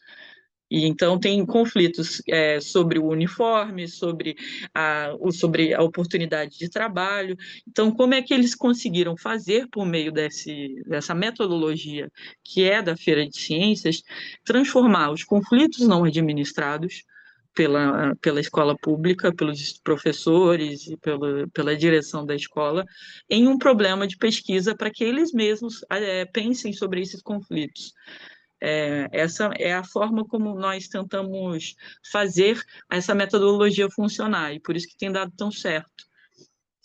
E então tem conflitos sobre o uniforme, sobre a oportunidade de trabalho. Então, como é que eles conseguiram fazer, por meio dessa metodologia que é da Feira de Ciências, transformar os conflitos não administrados pela escola pública, pelos professores e pela direção da escola, em um problema de pesquisa para que eles mesmos pensem sobre esses conflitos. Essa é a forma como nós tentamos fazer essa metodologia funcionar, e por isso que tem dado tão certo.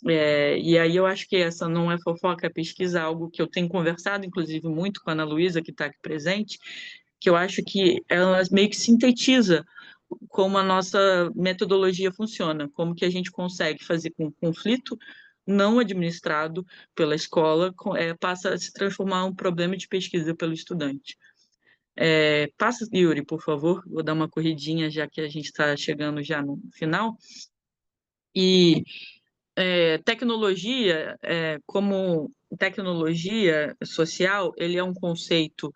E aí eu acho que essa não é fofoca, é pesquisa, algo que eu tenho conversado, inclusive, muito com a Ana Luísa, que está aqui presente, que eu acho que ela meio que sintetiza como a nossa metodologia funciona, como que a gente consegue fazer com o conflito não administrado pela escola passa a se transformar em um problema de pesquisa pelo estudante. Passa, Yuri, por favor, vou dar uma corridinha, já que a gente está chegando já no final. E tecnologia, como tecnologia social, ele é um conceito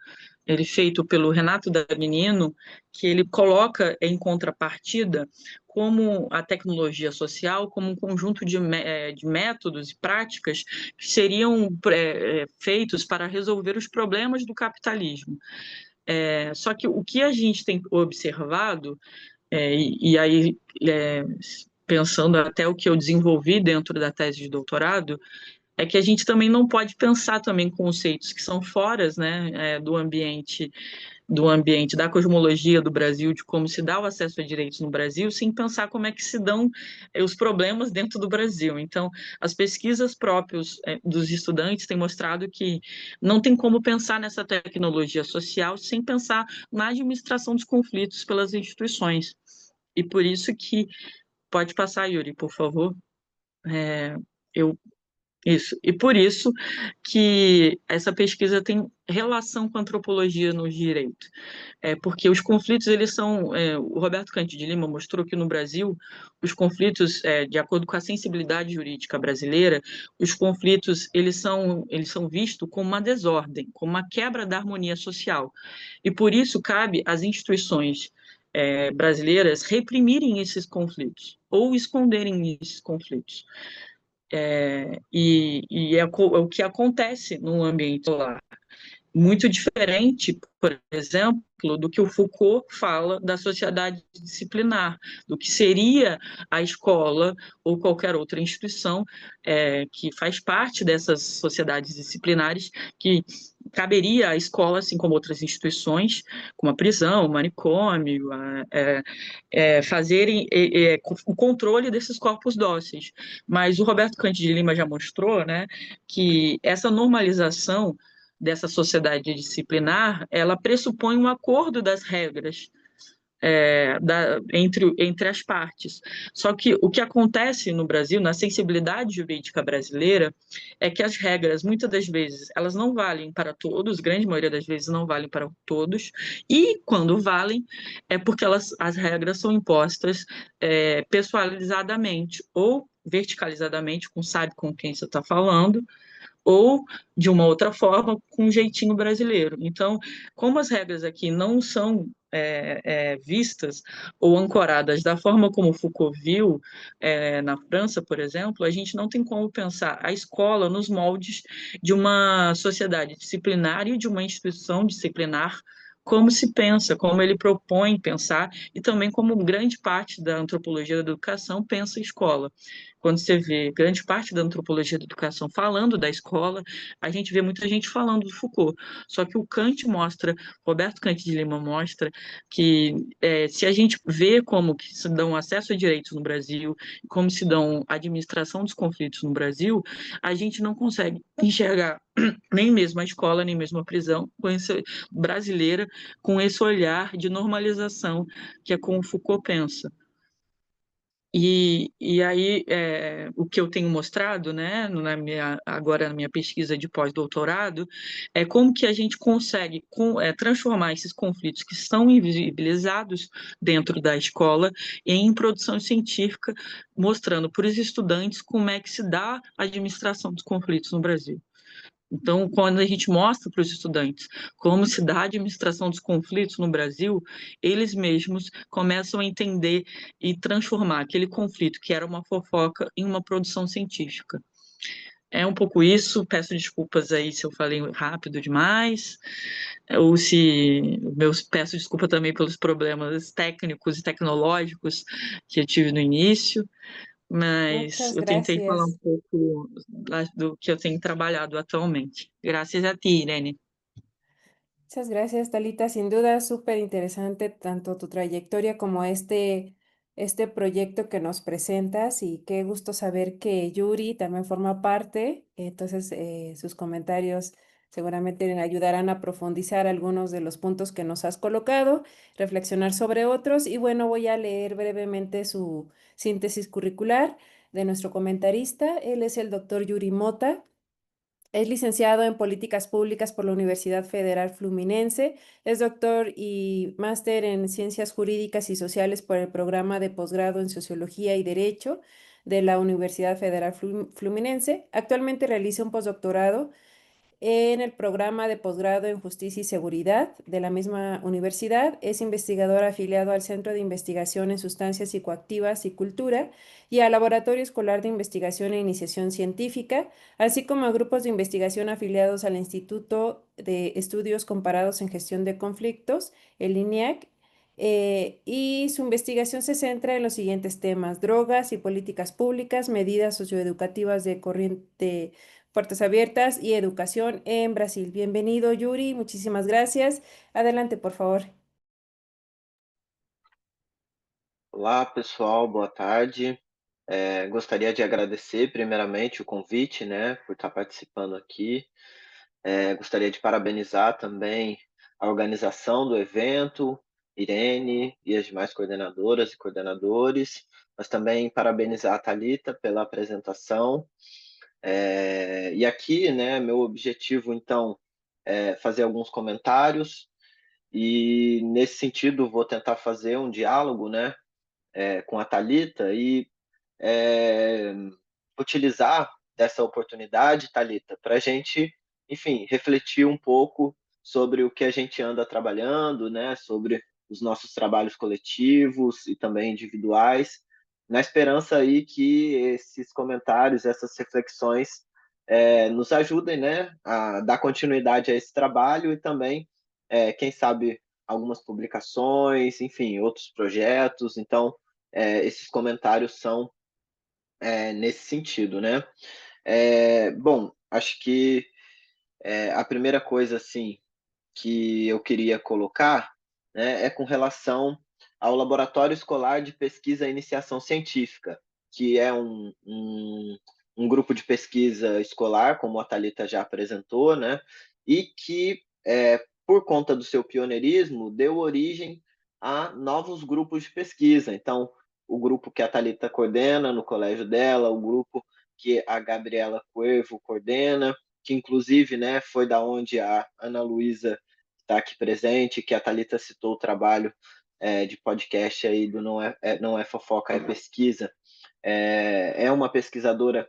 feito pelo Renato Dagnino, que ele coloca em contrapartida como a tecnologia social, como um conjunto de métodos e práticas que seriam feitos para resolver os problemas do capitalismo. Só que o que a gente tem observado, e aí pensando até o que eu desenvolvi dentro da tese de doutorado, é que a gente também não pode pensar também conceitos que são fora, né, do ambiente da cosmologia do Brasil, de como se dá o acesso a direitos no Brasil, sem pensar como é que se dão os problemas dentro do Brasil. Então, as pesquisas próprias dos estudantes têm mostrado que não tem como pensar nessa tecnologia social sem pensar na administração dos conflitos pelas instituições. E por isso que pode passar, Yuri, por favor. Eu Isso. E por isso que essa pesquisa tem relação com a antropologia no direito. Porque os conflitos, eles são. O Roberto Cante de Lima mostrou que no Brasil, os conflitos, de acordo com a sensibilidade jurídica brasileira, os conflitos eles são vistos como uma desordem, como uma quebra da harmonia social. E por isso cabe às instituições brasileiras reprimirem esses conflitos ou esconderem esses conflitos. E é o que acontece no ambiente lá. Muito diferente, por exemplo, do que o Foucault fala da sociedade disciplinar, do que seria a escola ou qualquer outra instituição que faz parte dessas sociedades disciplinares, que caberia à escola, assim como outras instituições, como a prisão, o manicômio, fazerem o controle desses corpos dóceis. Mas o Roberto Cante de Lima já mostrou, né, que essa normalização dessa sociedade disciplinar, ela pressupõe um acordo das regras entre as partes. Só que o que acontece no Brasil, na sensibilidade jurídica brasileira, é que as regras, muitas das vezes, elas não valem para todos, grande maioria das vezes não valem para todos, e quando valem, é porque as regras são impostas pessoalizadamente ou verticalizadamente, sabe com quem você está falando, ou de uma outra forma, com um jeitinho brasileiro. Então, como as regras aqui não são vistas ou ancoradas da forma como Foucault viu na França, por exemplo, a gente não tem como pensar a escola nos moldes de uma sociedade disciplinar e de uma instituição disciplinar, como se pensa, como ele propõe pensar, e também como grande parte da antropologia da educação pensa a escola. Quando você vê grande parte da antropologia da educação falando da escola, a gente vê muita gente falando do Foucault. Só que o Kant mostra, Roberto Cante de Lima mostra, que se a gente vê como que se dão acesso a direitos no Brasil, como se dão administração dos conflitos no Brasil, a gente não consegue enxergar nem mesmo a escola, nem mesmo a prisão brasileira com esse olhar de normalização que é como Foucault pensa. E aí, o que eu tenho mostrado, né, agora na minha pesquisa de pós-doutorado, é como que a gente consegue transformar esses conflitos que são invisibilizados dentro da escola em produção científica, mostrando para os estudantes como é que se dá a administração dos conflitos no Brasil. Então, quando a gente mostra para os estudantes como se dá a administração dos conflitos no Brasil, eles mesmos começam a entender e transformar aquele conflito que era uma fofoca em uma produção científica. É um pouco isso, peço desculpas aí se eu falei rápido demais, ou se peço desculpa também pelos problemas técnicos e tecnológicos que eu tive no início, mas Muchas eu tentei falar um gracias. pouco do que eu tenho trabalhado atualmente. Graças a ti, Irene. Muchas gracias, Talita. Sin duda, súper interesante tanto tu trayectoria como este proyecto que nos presentas y qué gusto saber que Yuri también forma parte. Entonces, sus comentarios seguramente ayudarán a profundizar algunos de los puntos que nos has colocado, reflexionar sobre otros y bueno, voy a leer brevemente su síntesis curricular de nuestro comentarista. Él es el doctor Yuri Mota. Es licenciado en Políticas Públicas por la Universidad Federal Fluminense. Es doctor y máster en Ciencias Jurídicas y Sociales por el programa de posgrado en Sociología y Derecho de la Universidad Federal Fluminense. Actualmente realiza un postdoctorado en el programa de posgrado en Justicia y Seguridad de la misma universidad. Es investigador afiliado al Centro de Investigación en Sustancias Psicoactivas y Cultura y al Laboratorio Escolar de Investigación e Iniciación Científica, así como a grupos de investigación afiliados al Instituto de Estudios Comparados en Gestión de Conflictos, el INIAC. Y su investigación se centra en los siguientes temas: drogas y políticas públicas, medidas socioeducativas de corriente, puertas abiertas y educación en Brasil. Bienvenido, Yuri. Muchísimas gracias. Adelante, por favor. Olá, pessoal, boa tarde. Gostaria de agradecer primeiramente o convite, né, por estar participando aqui. Gostaria de parabenizar também a organização do evento, Irene e as demais coordenadoras e coordenadores, mas também parabenizar a Thalita pela apresentação. E aqui, né, meu objetivo, então, é fazer alguns comentários e, nesse sentido, vou tentar fazer um diálogo, né, com a Thalita e é, utilizar dessa oportunidade, Thalita, para a gente, enfim, refletir um pouco sobre o que a gente anda trabalhando, né, sobre os nossos trabalhos coletivos e também individuais, na esperança aí que esses comentários, essas reflexões nos ajudem, né, a dar continuidade a esse trabalho e também, quem sabe, algumas publicações, enfim, outros projetos. Então, esses comentários são nesse sentido, né? Bom, acho que a primeira coisa assim que eu queria colocar, né, é com relação ao Laboratório Escolar de Pesquisa e Iniciação Científica, que é um grupo de pesquisa escolar, como a Thalita já apresentou, né, e que, por conta do seu pioneirismo, deu origem a novos grupos de pesquisa. Então, o grupo que a Thalita coordena no colégio dela, o grupo que a Gabriela Cuervo coordena, que inclusive, né, foi da onde a Ana Luísa está aqui presente, que a Thalita citou o trabalho de podcast aí do Não é Fofoca, é Pesquisa. É uma pesquisadora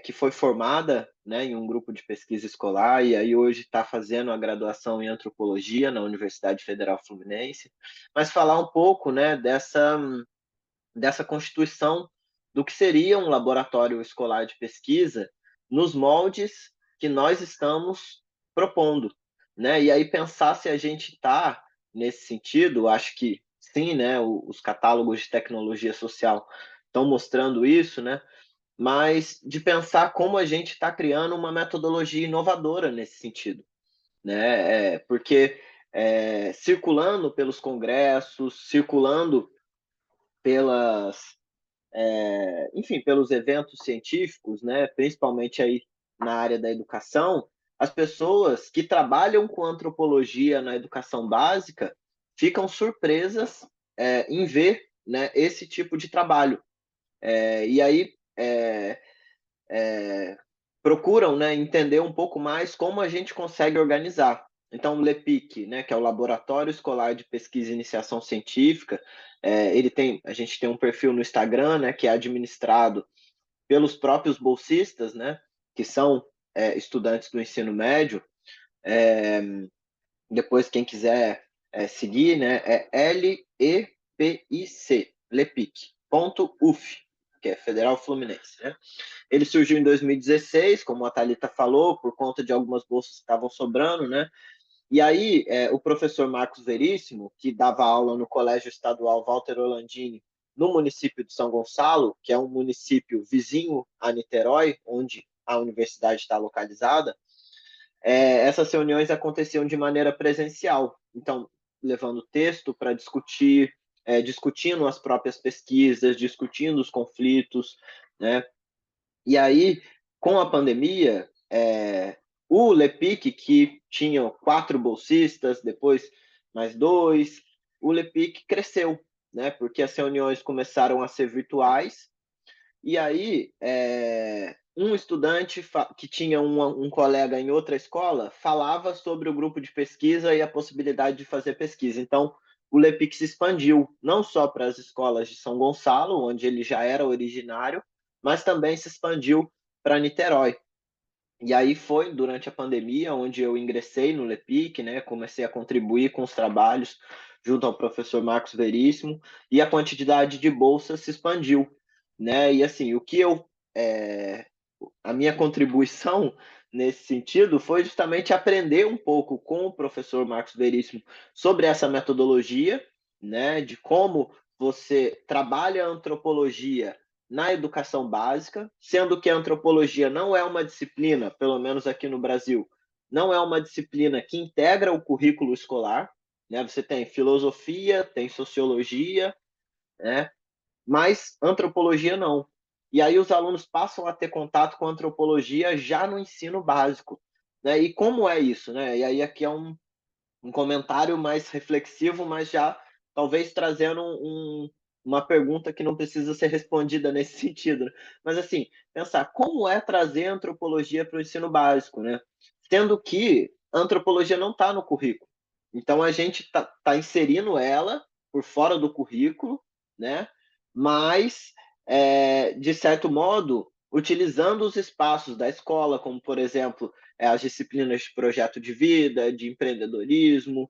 que foi formada, né, em um grupo de pesquisa escolar e aí hoje está fazendo a graduação em antropologia na Universidade Federal Fluminense, mas falar um pouco, né, dessa constituição do que seria um laboratório escolar de pesquisa nos moldes que nós estamos propondo, né? E aí pensar se a gente está nesse sentido, acho que sim, né? Os catálogos de tecnologia social estão mostrando isso, né? Mas de pensar como a gente está criando uma metodologia inovadora nesse sentido, né? Porque circulando pelos congressos, circulando pelas enfim, pelos eventos científicos, né, principalmente aí na área da educação, as pessoas que trabalham com antropologia na educação básica ficam surpresas em ver, né, esse tipo de trabalho. E aí procuram, né, entender um pouco mais como a gente consegue organizar. Então, o LEPIC, né, que é o Laboratório Escolar de Pesquisa e Iniciação Científica, a gente tem um perfil no Instagram, né, que é administrado pelos próprios bolsistas, né, que são estudantes do ensino médio. Depois, quem quiser seguir, né, é LEPIC.uf, que é Federal Fluminense, né? Ele surgiu em 2016, como a Thalita falou, por conta de algumas bolsas que estavam sobrando, né? E aí, o professor Marcos Veríssimo, que dava aula no Colégio Estadual Walter Orlandini, no município de São Gonçalo, que é um município vizinho a Niterói, onde a universidade está localizada, essas reuniões aconteciam de maneira presencial. Então, levando texto para discutir, discutindo as próprias pesquisas, discutindo os conflitos, né? E aí, com a pandemia, o LEPIC, que tinha 4 bolsistas, depois mais 2, o LEPIC cresceu, né? Porque as reuniões começaram a ser virtuais, e aí um estudante que tinha um colega em outra escola falava sobre o grupo de pesquisa e a possibilidade de fazer pesquisa. Então, o LEPIC se expandiu, não só para as escolas de São Gonçalo, onde ele já era originário, mas também se expandiu para Niterói. E aí foi durante a pandemia onde eu ingressei no LEPIC, né? Comecei a contribuir com os trabalhos junto ao professor Marcos Veríssimo, e a quantidade de bolsas se expandiu, né? E assim, a minha contribuição nesse sentido foi justamente aprender um pouco com o professor Marcos Veríssimo sobre essa metodologia, né? De como você trabalha a antropologia na educação básica, sendo que a antropologia não é uma disciplina, pelo menos aqui no Brasil, não é uma disciplina que integra o currículo escolar, né? Você tem filosofia, tem sociologia, né? Mas antropologia não. E aí os alunos passam a ter contato com a antropologia já no ensino básico, né? E como é isso, né? E aí aqui é um comentário mais reflexivo, mas já talvez trazendo uma pergunta que não precisa ser respondida nesse sentido, né? Mas assim, pensar como é trazer antropologia para o ensino básico, né? Sendo que a antropologia não está no currículo. Então a gente tá inserindo ela por fora do currículo, né? Mas, de certo modo, utilizando os espaços da escola, como, por exemplo, as disciplinas de projeto de vida, de empreendedorismo,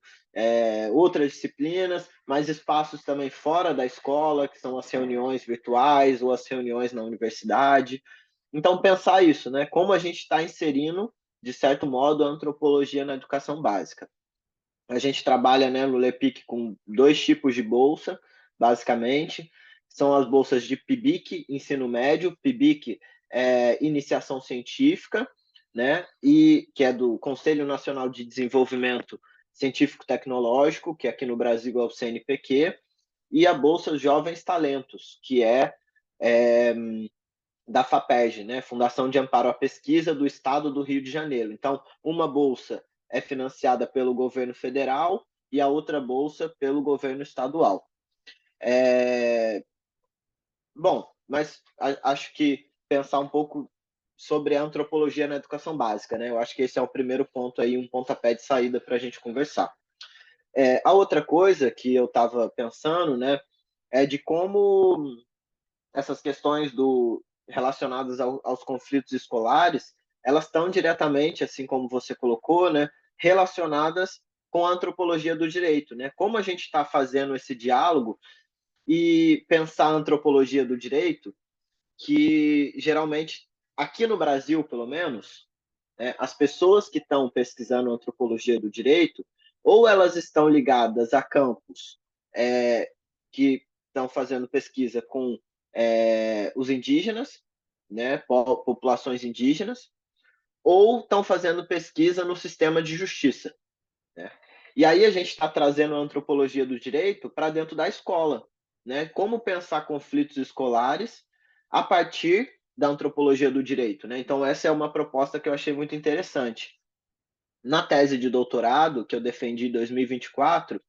outras disciplinas, mas espaços também fora da escola, que são as reuniões virtuais ou as reuniões na universidade. Então, pensar isso, né? Como a gente está inserindo, de certo modo, a antropologia na educação básica. A gente trabalha, né, no LEPIC com 2 tipos de bolsa, basicamente. São as bolsas de PIBIC, ensino médio, PIBIC é iniciação científica, né, e que é do Conselho Nacional de Desenvolvimento Científico-Tecnológico, que aqui no Brasil é o CNPq, e a bolsa Jovens Talentos, que é da FAPERJ, né, Fundação de Amparo à Pesquisa do Estado do Rio de Janeiro. Então, uma bolsa é financiada pelo governo federal e a outra bolsa pelo governo estadual. Bom, mas acho que pensar um pouco sobre a antropologia na educação básica, né? Eu acho que esse é o primeiro ponto aí, um pontapé de saída para a gente conversar. A outra coisa que eu estava pensando, né, é de como essas questões relacionadas aos conflitos escolares, elas estão diretamente, assim como você colocou, né, relacionadas com a antropologia do direito, né? Como a gente está fazendo esse diálogo e pensar a antropologia do direito, que geralmente, aqui no Brasil, pelo menos, as pessoas que estão pesquisando antropologia do direito, ou elas estão ligadas a campos que estão fazendo pesquisa com os indígenas, né, populações indígenas, ou estão fazendo pesquisa no sistema de justiça, né? E aí a gente está trazendo a antropologia do direito para dentro da escola, né? Como pensar conflitos escolares a partir da antropologia do direito, né? Então essa é uma proposta que eu achei muito interessante. Na tese de doutorado que eu defendi em 2024,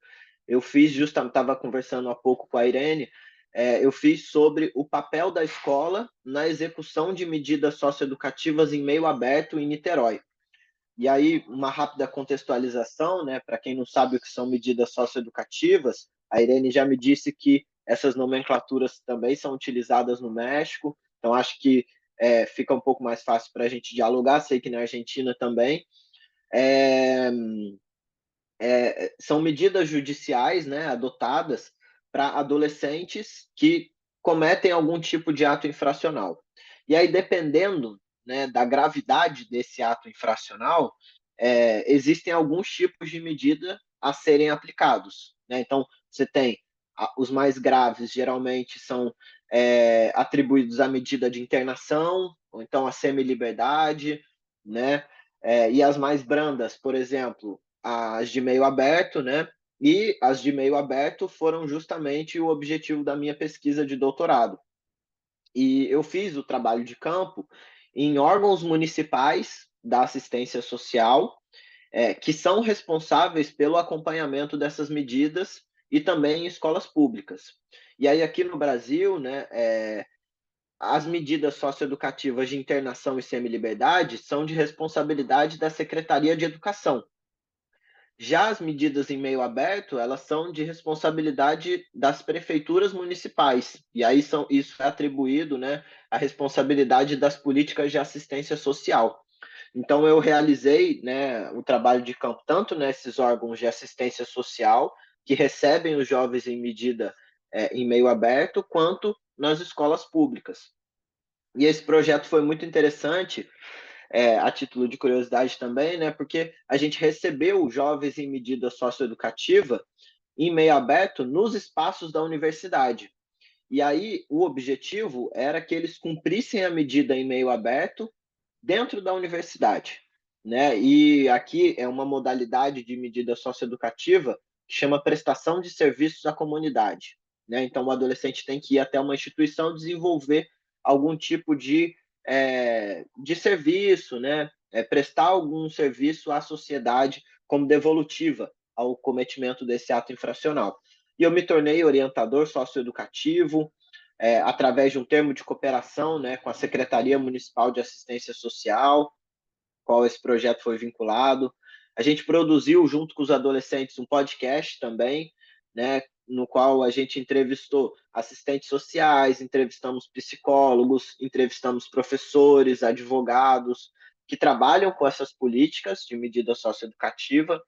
eu fiz estava conversando há pouco com a Irene, eu fiz sobre o papel da escola na execução de medidas socioeducativas em meio aberto em Niterói. E aí, uma rápida contextualização, né, para quem não sabe o que são medidas socioeducativas, a Irene já me disse que essas nomenclaturas também são utilizadas no México, então acho que fica um pouco mais fácil para a gente dialogar, sei que na Argentina também. São medidas judiciais, né, adotadas para adolescentes que cometem algum tipo de ato infracional. E aí, dependendo, né, da gravidade desse ato infracional, existem alguns tipos de medida a serem aplicados, né? Então, você tem os mais graves, geralmente são atribuídos à medida de internação, ou então a semi-liberdade, né? E as mais brandas, por exemplo, as de meio aberto, né? E as de meio aberto foram justamente o objetivo da minha pesquisa de doutorado. E eu fiz o trabalho de campo em órgãos municipais da assistência social, que são responsáveis pelo acompanhamento dessas medidas e também em escolas públicas. E aí aqui no Brasil, né, as medidas socioeducativas de internação e semi-liberdade são de responsabilidade da Secretaria de Educação. Já as medidas em meio aberto, elas são de responsabilidade das prefeituras municipais, e aí isso é atribuído, né, à responsabilidade das políticas de assistência social. Então, eu realizei, né, o trabalho de campo tanto nesses órgãos de assistência social, que recebem os jovens em medida em meio aberto, quanto nas escolas públicas. E esse projeto foi muito interessante, a título de curiosidade também, né, porque a gente recebeu jovens em medida socioeducativa em meio aberto nos espaços da universidade. E aí o objetivo era que eles cumprissem a medida em meio aberto dentro da universidade, né? E aqui é uma modalidade de medida socioeducativa que chama prestação de serviços à comunidade, né? Então o adolescente tem que ir até uma instituição desenvolver algum tipo de serviço, né? Prestar algum serviço à sociedade como devolutiva ao cometimento desse ato infracional. E eu me tornei orientador socioeducativo, através de um termo de cooperação, né, com a Secretaria Municipal de Assistência Social, qual esse projeto foi vinculado. A gente produziu, junto com os adolescentes, um podcast também, né, no qual a gente entrevistou assistentes sociais, entrevistamos psicólogos, entrevistamos professores, advogados, que trabalham com essas políticas de medida socioeducativa.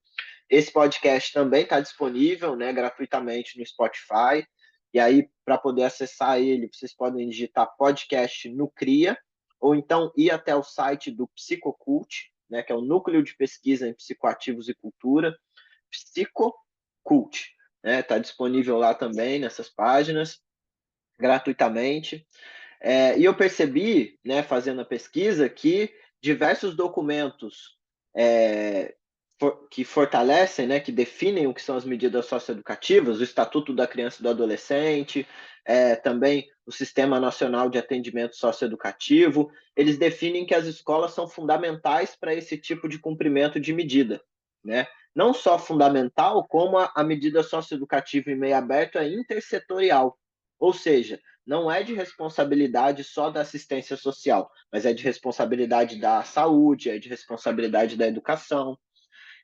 Esse podcast também está disponível, né, gratuitamente no Spotify. E aí, para poder acessar ele, vocês podem digitar podcast no CRIA, ou então ir até o site do Psicocult, né, que é o Núcleo de Pesquisa em Psicoativos e Cultura, Psicocult. Está disponível lá também, nessas páginas, gratuitamente. E eu percebi, né, fazendo a pesquisa, que diversos documentos que fortalecem, né, que definem o que são as medidas socioeducativas, o Estatuto da Criança e do Adolescente, também o Sistema Nacional de Atendimento Socioeducativo, eles definem que as escolas são fundamentais para esse tipo de cumprimento de medida, né? Não só fundamental, como a medida socioeducativa em meio aberto é intersetorial, ou seja, não é de responsabilidade só da assistência social, mas é de responsabilidade da saúde, é de responsabilidade da educação.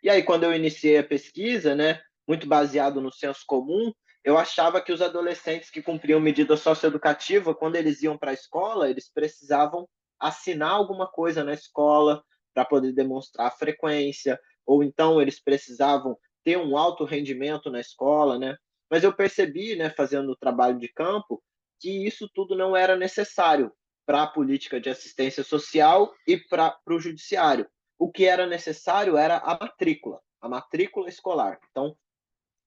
E aí, quando eu iniciei a pesquisa, né, muito baseado no senso comum, eu achava que os adolescentes que cumpriam medida socioeducativa, quando eles iam para a escola, eles precisavam assinar alguma coisa na escola para poder demonstrar a frequência, ou então eles precisavam ter um alto rendimento na escola, né? Mas eu percebi, né, fazendo o trabalho de campo, que isso tudo não era necessário para a política de assistência social e para o judiciário. O que era necessário era a matrícula escolar. Então,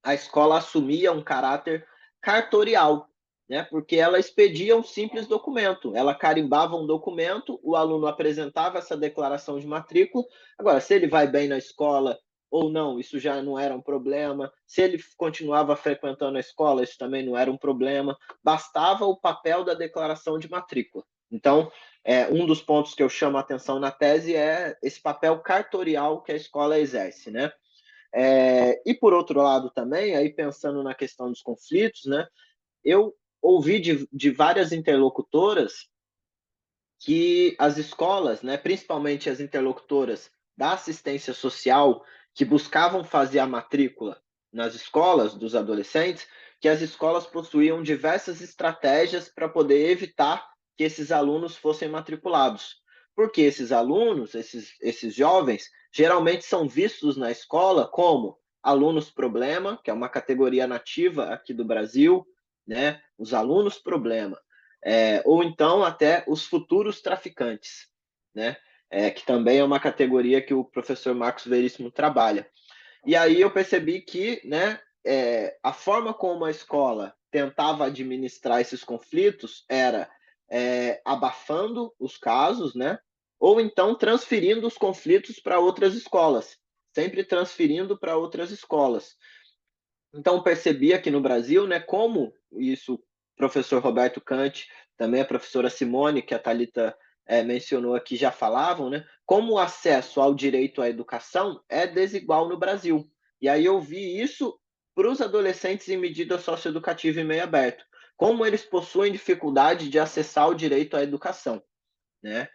a escola assumia um caráter cartorial, né? Porque ela expedia um simples documento. Ela carimbava um documento, o aluno apresentava essa declaração de matrícula. Agora, se ele vai bem na escola ou não, isso já não era um problema. Se ele continuava frequentando a escola, isso também não era um problema. Bastava o papel da declaração de matrícula. Então, um dos pontos que eu chamo a atenção na tese é esse papel cartorial que a escola exerce, né? E por outro lado também, aí pensando na questão dos conflitos, né, eu ouvi de várias interlocutoras que as escolas, né, principalmente as interlocutoras da assistência social, que buscavam fazer a matrícula nas escolas dos adolescentes, que as escolas possuíam diversas estratégias para poder evitar que esses alunos fossem matriculados. Porque esses alunos, esses jovens, geralmente são vistos na escola como alunos problema, que é uma categoria nativa aqui do Brasil, né? Os alunos problema, ou então até os futuros traficantes, né? Que também é uma categoria que o professor Marcos Veríssimo trabalha. E aí eu percebi que, né, a forma como a escola tentava administrar esses conflitos era abafando os casos, né, ou então transferindo os conflitos para outras escolas, sempre transferindo para outras escolas. Então percebi aqui no Brasil, né, como isso o professor Roberto Kant, também a professora Simone, que a Thalita mencionou aqui, já falavam, né, como o acesso ao direito à educação é desigual no Brasil. E aí eu vi isso para os adolescentes em medida socioeducativa e meio aberto, como eles possuem dificuldade de acessar o direito à educação, né?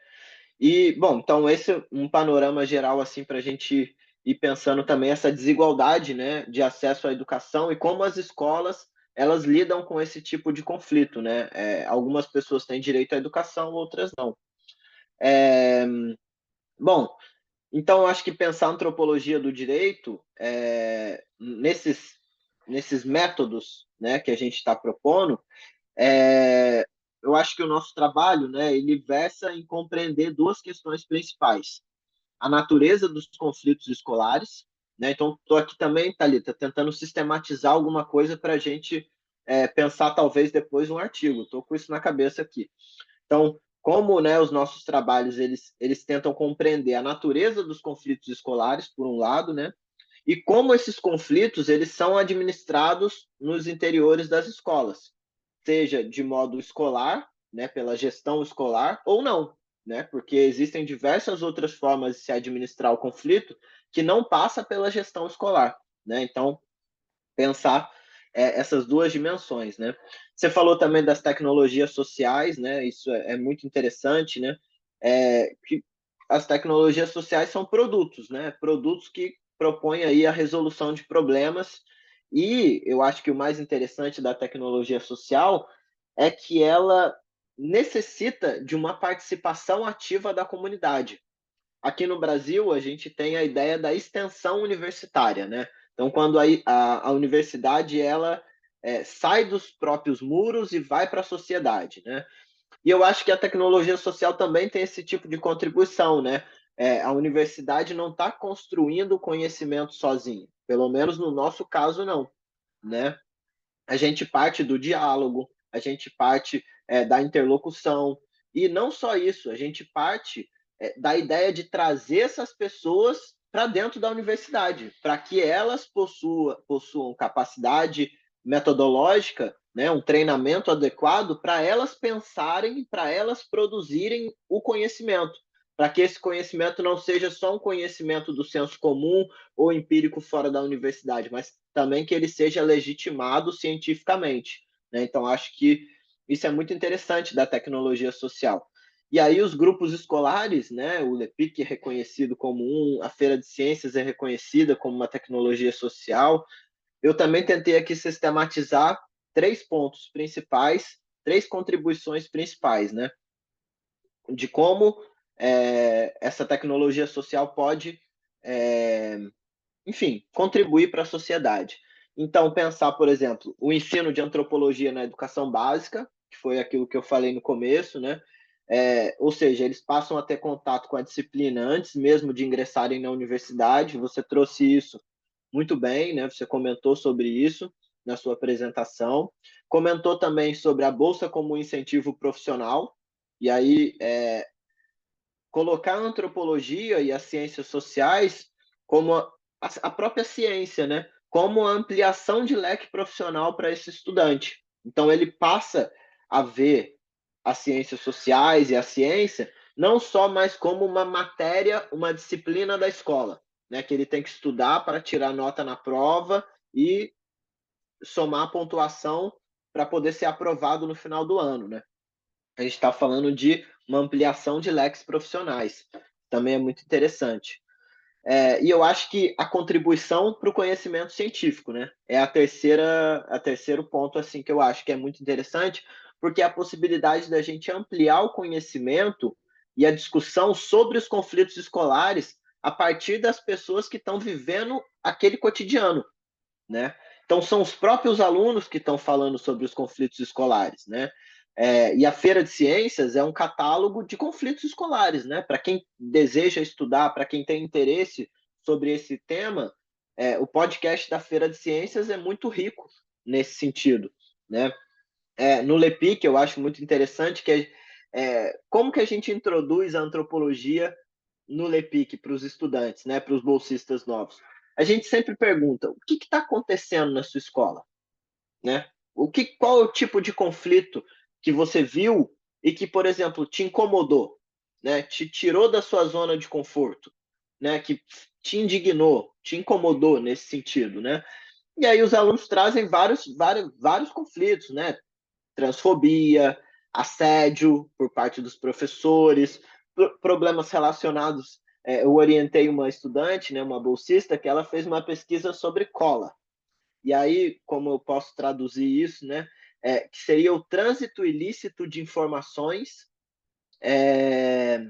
E, bom, então esse é um panorama geral assim para a gente ir pensando também essa desigualdade, né, de acesso à educação e como as escolas elas lidam com esse tipo de conflito, né? Algumas pessoas têm direito à educação, outras não. É, bom, então eu acho que pensar a antropologia do direito nesses métodos, né, que a gente está propondo, eu acho que o nosso trabalho, né, ele versa em compreender duas questões principais: a natureza dos conflitos escolares, né? Então, estou aqui também, Thalita, tentando sistematizar alguma coisa para a gente pensar talvez depois um artigo. Estou com isso na cabeça aqui. Então, como, né, os nossos trabalhos eles tentam compreender a natureza dos conflitos escolares, por um lado, né? E como esses conflitos eles são administrados nos interiores das escolas, seja de modo escolar, né, pela gestão escolar, ou não, né, porque existem diversas outras formas de se administrar o conflito que não passa pela gestão escolar, né? Então, pensar essas duas dimensões, né? Você falou também das tecnologias sociais, né? Isso é muito interessante, né? Que as tecnologias sociais são produtos, né? Produtos que propõem aí a resolução de problemas. E eu acho que o mais interessante da tecnologia social é que ela necessita de uma participação ativa da comunidade. Aqui no Brasil, a gente tem a ideia da extensão universitária, né? Então, quando a universidade ela sai dos próprios muros e vai para a sociedade, né? E eu acho que a tecnologia social também tem esse tipo de contribuição, né? A universidade não está construindo o conhecimento sozinha, pelo menos no nosso caso não, né? A gente parte do diálogo, a gente parte da interlocução, e não só isso, a gente parte da ideia de trazer essas pessoas para dentro da universidade, para que elas possuam capacidade metodológica, né, um treinamento adequado para elas pensarem, para elas produzirem o conhecimento, para que esse conhecimento não seja só um conhecimento do senso comum ou empírico fora da universidade, mas também que ele seja legitimado cientificamente, né? Então, acho que isso é muito interessante da tecnologia social. E aí os grupos escolares, né, o LEPIC é reconhecido como a Feira de Ciências é reconhecida como uma tecnologia social. Eu também tentei aqui sistematizar 3 pontos principais, 3 contribuições principais, né, de como essa tecnologia social pode enfim, contribuir para a sociedade. Então, pensar, por exemplo, o ensino de antropologia na educação básica, que foi aquilo que eu falei no começo, né? Ou seja, eles passam a ter contato com a disciplina antes mesmo de ingressarem na universidade. Você trouxe isso muito bem, né? Você comentou sobre isso na sua apresentação. Comentou também sobre a bolsa como incentivo profissional. E aí, colocar a antropologia e as ciências sociais como a própria ciência, né? Como a ampliação de leque profissional para esse estudante. Então, ele passa a ver as ciências sociais e a ciência não só mais como uma matéria, uma disciplina da escola, né? Que ele tem que estudar para tirar nota na prova e somar a pontuação para poder ser aprovado no final do ano, né? A gente está falando de uma ampliação de leques profissionais. Também é muito interessante. E eu acho que a contribuição para o conhecimento científico, né? É a terceiro ponto assim que eu acho que é muito interessante, porque é a possibilidade da gente ampliar o conhecimento e a discussão sobre os conflitos escolares a partir das pessoas que estão vivendo aquele cotidiano, né? Então são os próprios alunos que estão falando sobre os conflitos escolares, né? E a Feira de Ciências é um catálogo de conflitos escolares, né? Para quem deseja estudar, para quem tem interesse sobre esse tema, o podcast da Feira de Ciências é muito rico nesse sentido, né? No LEPIC eu acho muito interessante que como que a gente introduz a antropologia no LEPIC para os estudantes, né? Para os bolsistas novos. A gente sempre pergunta: o que está acontecendo na sua escola? Né? Qual é o tipo de conflito que você viu e que, por exemplo, te incomodou, né? Te tirou da sua zona de conforto, né? Que te indignou, te incomodou nesse sentido, né? E aí os alunos trazem vários conflitos, né? Transfobia, assédio por parte dos professores, problemas relacionados. Eu orientei uma estudante, né, uma bolsista, que ela fez uma pesquisa sobre cola. E aí, como eu posso traduzir isso, né? Que seria o trânsito ilícito de informações, é,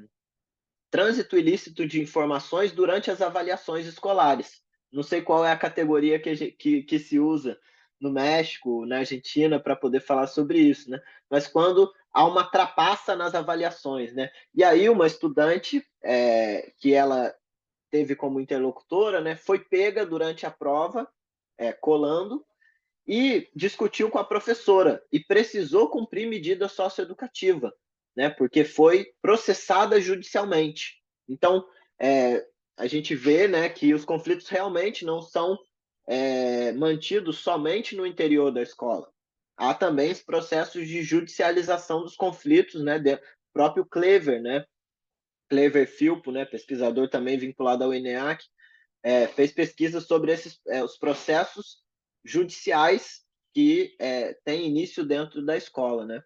durante as avaliações escolares. Não sei qual é a categoria que se usa no México, na Argentina, para poder falar sobre isso, né? Mas quando há uma trapaça nas avaliações, né? E aí uma estudante que ela teve como interlocutora, né, foi pega durante a prova, colando, e discutiu com a professora e precisou cumprir medida socioeducativa, né, porque foi processada judicialmente. Então, a gente vê, né, que os conflitos realmente não são mantidos somente no interior da escola. Há também os processos de judicialização dos conflitos, né, próprio Clever, né, Clever Filpo, né, pesquisador também vinculado ao INEAC, fez pesquisas sobre os processos judiciais que têm início dentro da escola, né?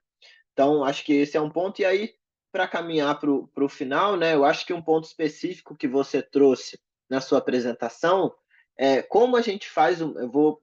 Então, acho que esse é um ponto. E aí, para caminhar para o final, né, eu acho que um ponto específico que você trouxe na sua apresentação é como a gente faz. Eu vou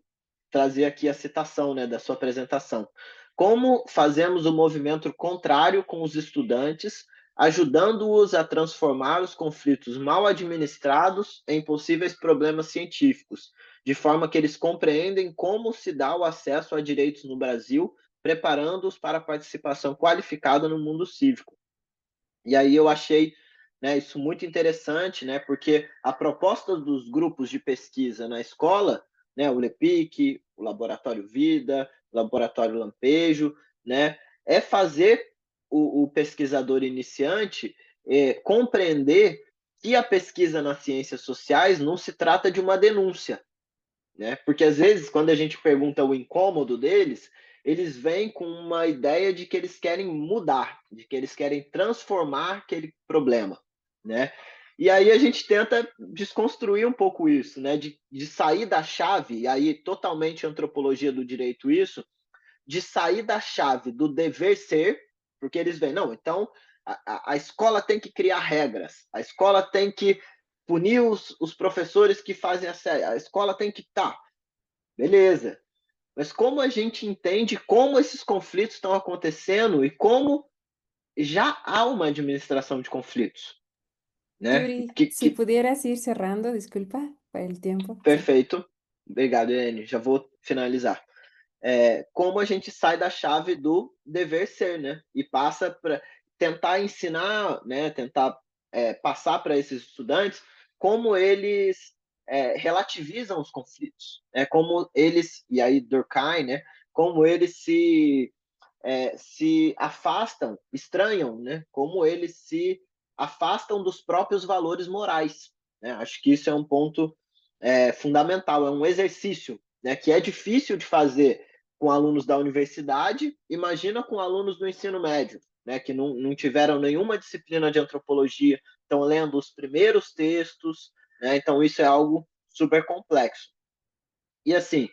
trazer aqui a citação, né, da sua apresentação. Como fazemos o movimento contrário com os estudantes, ajudando-os a transformar os conflitos mal administrados em possíveis problemas científicos, de forma que eles compreendem como se dá o acesso a direitos no Brasil, preparando-os para a participação qualificada no mundo cívico. E aí eu achei, né, isso muito interessante, né, porque a proposta dos grupos de pesquisa na escola, né, o LEPIC, o Laboratório Vida, o Laboratório Lampejo, né, é fazer o pesquisador iniciante compreender que a pesquisa nas ciências sociais não se trata de uma denúncia, né? Porque às vezes, quando a gente pergunta o incômodo deles, eles vêm com uma ideia de que eles querem mudar, de que eles querem transformar aquele problema, né? E aí a gente tenta desconstruir um pouco isso, né? De sair da chave, e aí totalmente antropologia do direito isso, de sair da chave do dever ser, porque eles veem, não, então a escola tem que criar regras, a escola tem que punir os professores que fazem a escola tem que beleza. Mas como a gente entende como esses conflitos estão acontecendo e como já há uma administração de conflitos, né? Yuri, si pudieras ir cerrando, disculpa, para el tiempo. Sí. Perfeito. Obrigado, Eni. Já vou finalizar. Como a gente sai da chave do dever ser, né? E passa para tentar ensinar, né? Tentar passar para esses estudantes como eles relativizam os conflitos, né? Como eles, e aí Durkheim, né? Como eles se afastam, estranham, né? Como eles se afastam dos próprios valores morais, né? Acho que isso é um ponto fundamental, é um exercício, né? Que é difícil de fazer com alunos da universidade, imagina com alunos do ensino médio, né? Que não tiveram nenhuma disciplina de antropologia, estão lendo os primeiros textos, né? Então isso é algo super complexo. E assim,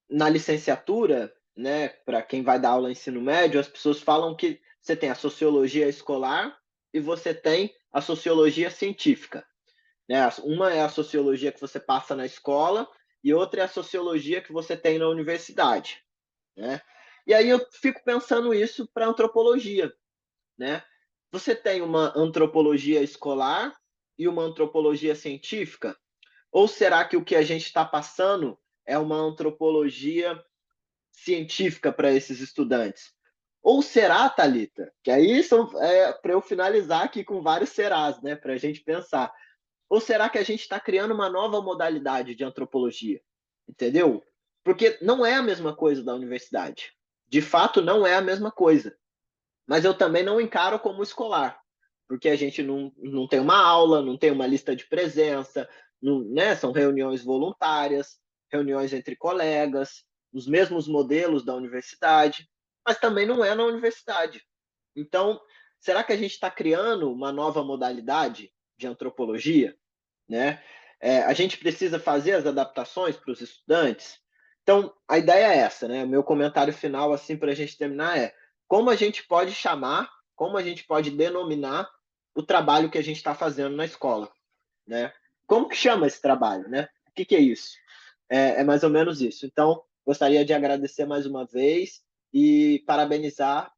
na licenciatura, né, para quem vai dar aula em ensino médio, as pessoas falam que você tem a sociologia escolar e você tem a sociologia científica, né? Uma é a sociologia que você passa na escola e outra é a sociologia que você tem na universidade, né? E aí eu fico pensando isso para antropologia, né? Você tem uma antropologia escolar e uma antropologia científica? Ou será que o que a gente está passando é uma antropologia científica para esses estudantes? Ou será, Thalita, que aí para eu finalizar aqui com vários serás, né, para a gente pensar. Ou será que a gente está criando uma nova modalidade de antropologia? Entendeu? Porque não é a mesma coisa da universidade. De fato, não é a mesma coisa. Mas eu também não encaro como escolar, porque a gente não tem uma aula, não tem uma lista de presença, não, né? São reuniões voluntárias, reuniões entre colegas, os mesmos modelos da universidade, mas também não é na universidade. Então, será que a gente está criando uma nova modalidade de antropologia, né? A gente precisa fazer as adaptações para os estudantes. Então, a ideia é essa, né? O meu comentário final, assim, para a gente terminar é como a gente pode chamar, como a gente pode denominar o trabalho que a gente está fazendo na escola, né? Como que chama esse trabalho, né? O que, que é isso? É mais ou menos isso. Então, gostaria de agradecer mais uma vez e parabenizar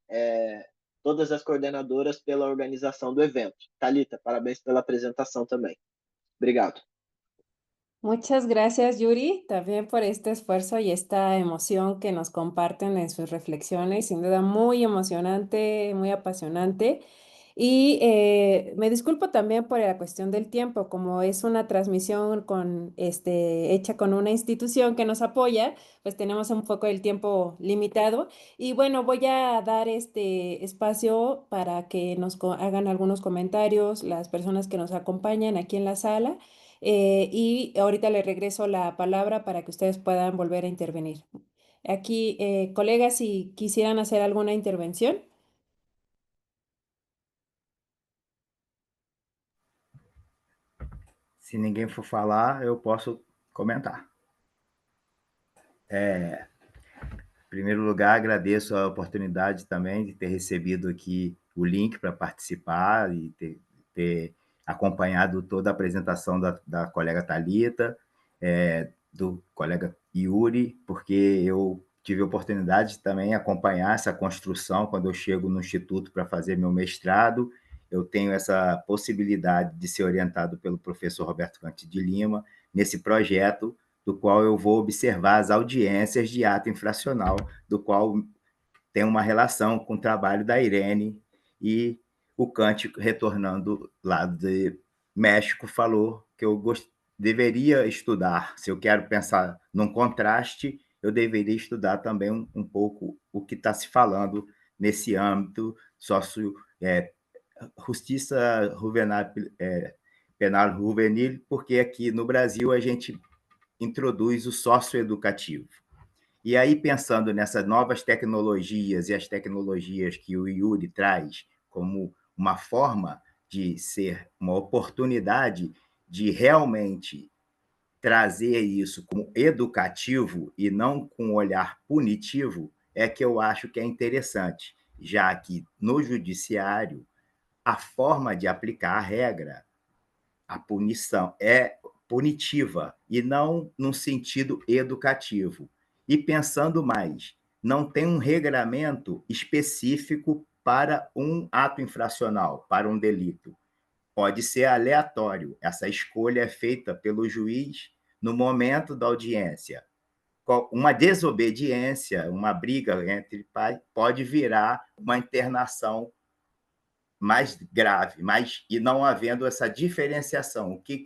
todas as coordenadoras pela organização do evento. Thalita, parabéns pela apresentação também. Obrigado. Muchas gracias, Yuri, también por este esfuerzo y esta emoción que nos comparten en sus reflexiones. Sin duda, muy emocionante, muy apasionante. Y me disculpo también por la cuestión del tiempo, como es una transmisión hecha con una institución que nos apoya, pues tenemos un poco el tiempo limitado. Y bueno, voy a dar este espacio para que hagan algunos comentarios las personas que nos acompañan aquí en la sala. Y ahorita le regreso la palabra para que ustedes puedan volver a intervenir. Aquí, colegas, si quisieran hacer alguna intervención. Se ninguém for falar, eu posso comentar. Em primeiro lugar, agradeço a oportunidade também de ter recebido aqui o link para participar e ter acompanhado toda a apresentação da colega Thalita, do colega Yuri, porque eu tive a oportunidade de também acompanhar essa construção quando eu chego no Instituto para fazer meu mestrado. Eu tenho essa possibilidade de ser orientado pelo professor Roberto Cante de Lima nesse projeto, do qual eu vou observar as audiências de ato infracional, do qual tem uma relação com o trabalho da Irene, e o Kant, retornando lá de México, falou que eu deveria estudar, se eu quero pensar num contraste, eu deveria estudar também um pouco o que está se falando nesse âmbito justiça penal juvenil, porque aqui no Brasil a gente introduz o socioeducativo. E aí, pensando nessas novas tecnologias e as tecnologias que o Yuri traz como uma forma de ser uma oportunidade de realmente trazer isso como educativo e não com um olhar punitivo, é que eu acho que é interessante, já que no judiciário a forma de aplicar a regra, a punição, é punitiva e não num sentido educativo. E pensando mais, não tem um regramento específico para um ato infracional, para um delito. Pode ser aleatório. Essa escolha é feita pelo juiz no momento da audiência. Uma desobediência, uma briga entre pais, pode virar uma internação mais grave, e não havendo essa diferenciação. O que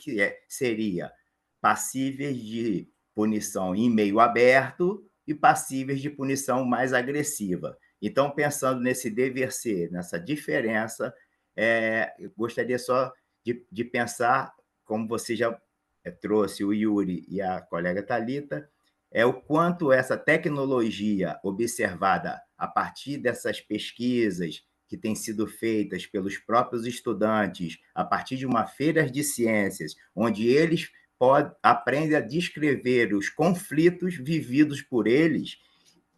seria passíveis de punição em meio aberto e passíveis de punição mais agressiva. Então, pensando nesse dever ser, nessa diferença, eu gostaria só de pensar, como você já trouxe, o Yuri e a colega Thalita, o quanto essa tecnologia observada a partir dessas pesquisas que têm sido feitas pelos próprios estudantes, a partir de uma feira de ciências, onde eles aprendem a descrever os conflitos vividos por eles,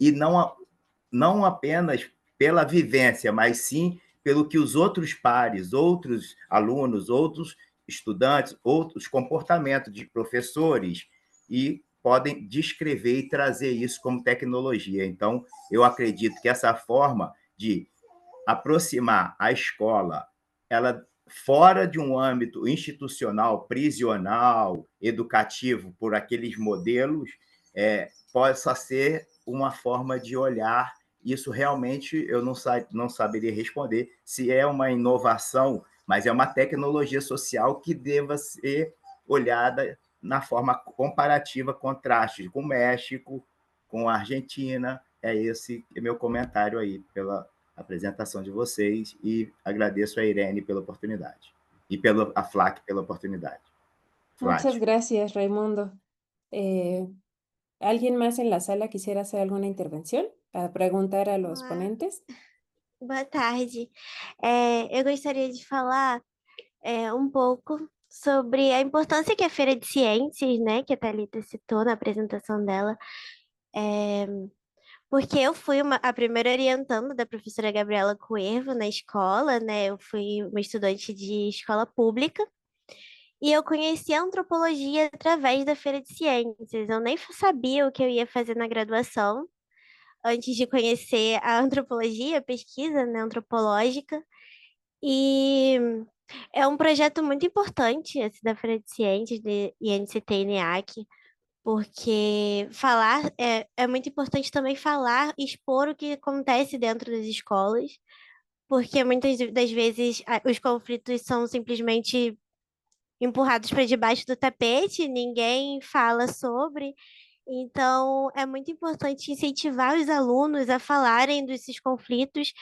e não apenas pela vivência, mas sim pelo que os outros pares, outros alunos, outros estudantes, outros comportamentos de professores, e podem descrever e trazer isso como tecnologia. Então, eu acredito que essa forma de aproximar a escola, ela fora de um âmbito institucional, prisional, educativo, por aqueles modelos, possa ser uma forma de olhar. Isso realmente eu não saberia responder se é uma inovação, mas é uma tecnologia social que deva ser olhada na forma comparativa, contraste com o México, com a Argentina. É esse meu comentário aí pela apresentação de vocês, e agradeço a Irene pela oportunidade e a FLAC pela oportunidade. Muchas Flávio. gracias, Raimundo. ¿Alguien más en la sala quisiera hacer alguna intervención para preguntar a los Olá, ponentes? boa tarde. Eu gostaria de falar um pouco sobre a importância que a Feira de Ciências, né, que a Thalita citou na apresentação dela, porque eu fui a primeira orientanda da professora Gabriela Cuervo na escola, né, eu fui uma estudante de escola pública, e eu conheci a antropologia através da Feira de Ciências. Eu nem sabia o que eu ia fazer na graduação, antes de conhecer a antropologia, a pesquisa, né, antropológica. E é um projeto muito importante esse da Feira de Ciências de INCT e NEAC, porque falar é muito importante também falar, expor o que acontece dentro das escolas, porque muitas das vezes os conflitos são simplesmente empurrados para debaixo do tapete, ninguém fala sobre. Então, é muito importante incentivar os alunos a falarem desses conflitos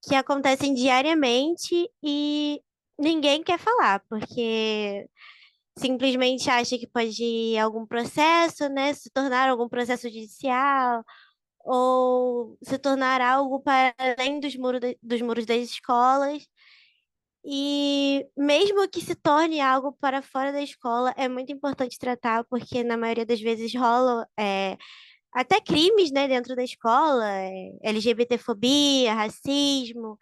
que acontecem diariamente e ninguém quer falar, porque simplesmente acha que pode ir algum processo, né, se tornar algum processo judicial ou se tornar algo para além dos muros das escolas. E mesmo que se torne algo para fora da escola, é muito importante tratar, porque na maioria das vezes rola até crimes, né, dentro da escola, LGBTfobia, racismo,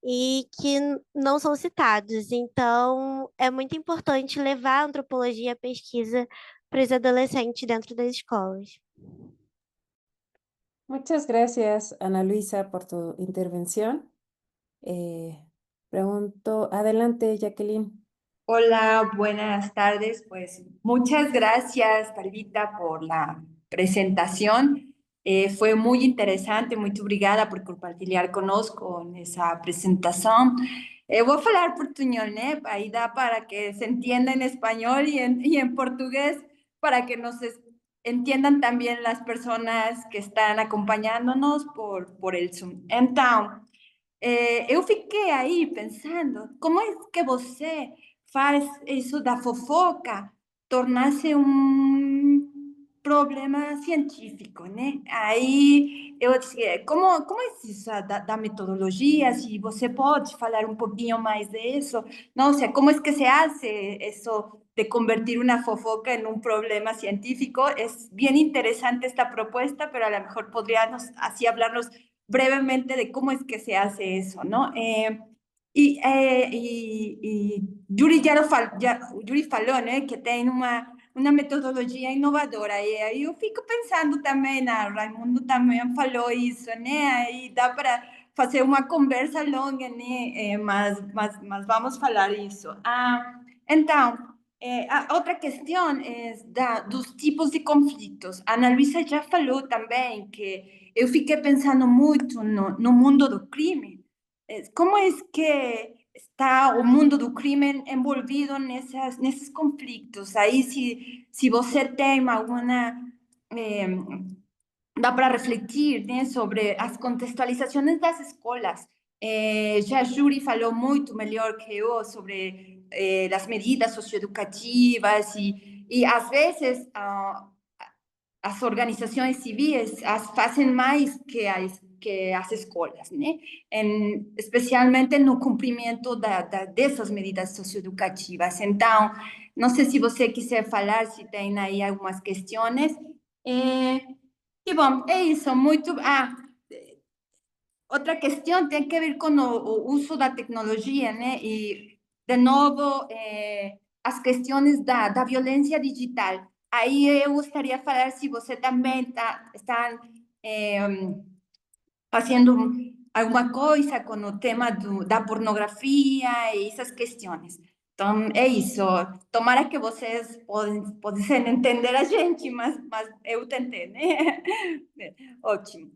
e que não são citados. Então, é muito importante levar a antropologia à pesquisa para os adolescentes dentro das escolas. Muchas gracias, Ana Luisa, por tu intervención. Pregunto, adelante, Jacqueline. Hola, buenas tardes. Pues muchas gracias, Talita, por la presentación. Fue muy interesante, muito obrigada por compartilhar conosco nessa apresentação. Vou falar portuñol, né? Aí dá para que se entienda en español y en portugués, para que nos entiendan también las personas que están acompañándonos por el Zoom. Então, eu fiquei aí pensando, como é que você faz isso da fofoca tornar-se um problema científico, né? Aí eu disse, como é isso da metodologia? Se você pode falar um pouquinho mais disso? Não sei, como é que se faz isso de convertir uma fofoca em um problema científico? É bem interessante esta proposta, pero a lo mejor podríamos así hablarnos brevemente de cómo es que se hace eso, ¿no? Y Yuri Yuri falou, né, que tem uma metodologia inovadora, e aí eu fico pensando também, a Raimundo também falou isso, né, aí dá para fazer uma conversa longa, né, mas vamos falar isso. Então, outra questão é dos tipos de conflitos. A Ana Luisa já falou também que eu fiquei pensando muito no mundo do crime. Como é que está o mundo do crime envolvido nesses conflitos? Aí, se você tem alguma... dá para refletir, né, sobre as contextualizações das escolas. Já a Júri falou muito melhor que eu sobre as medidas socioeducativas e às vezes, as organizações civis fazem mais que as escolas, né? Especialmente no cumprimento dessas medidas socioeducativas. Então, não sei se você quiser falar, se tem aí algumas questões. E bom, é isso, muito... outra questão tem que ver com o uso da tecnologia, né? E, de novo, as questões da violência digital. Aí eu gostaria de falar se você também está fazendo alguma coisa com o tema da pornografia e essas questões. Então, é isso. Tomara que vocês possam entender a gente, mas eu tentei, né? Ótimo.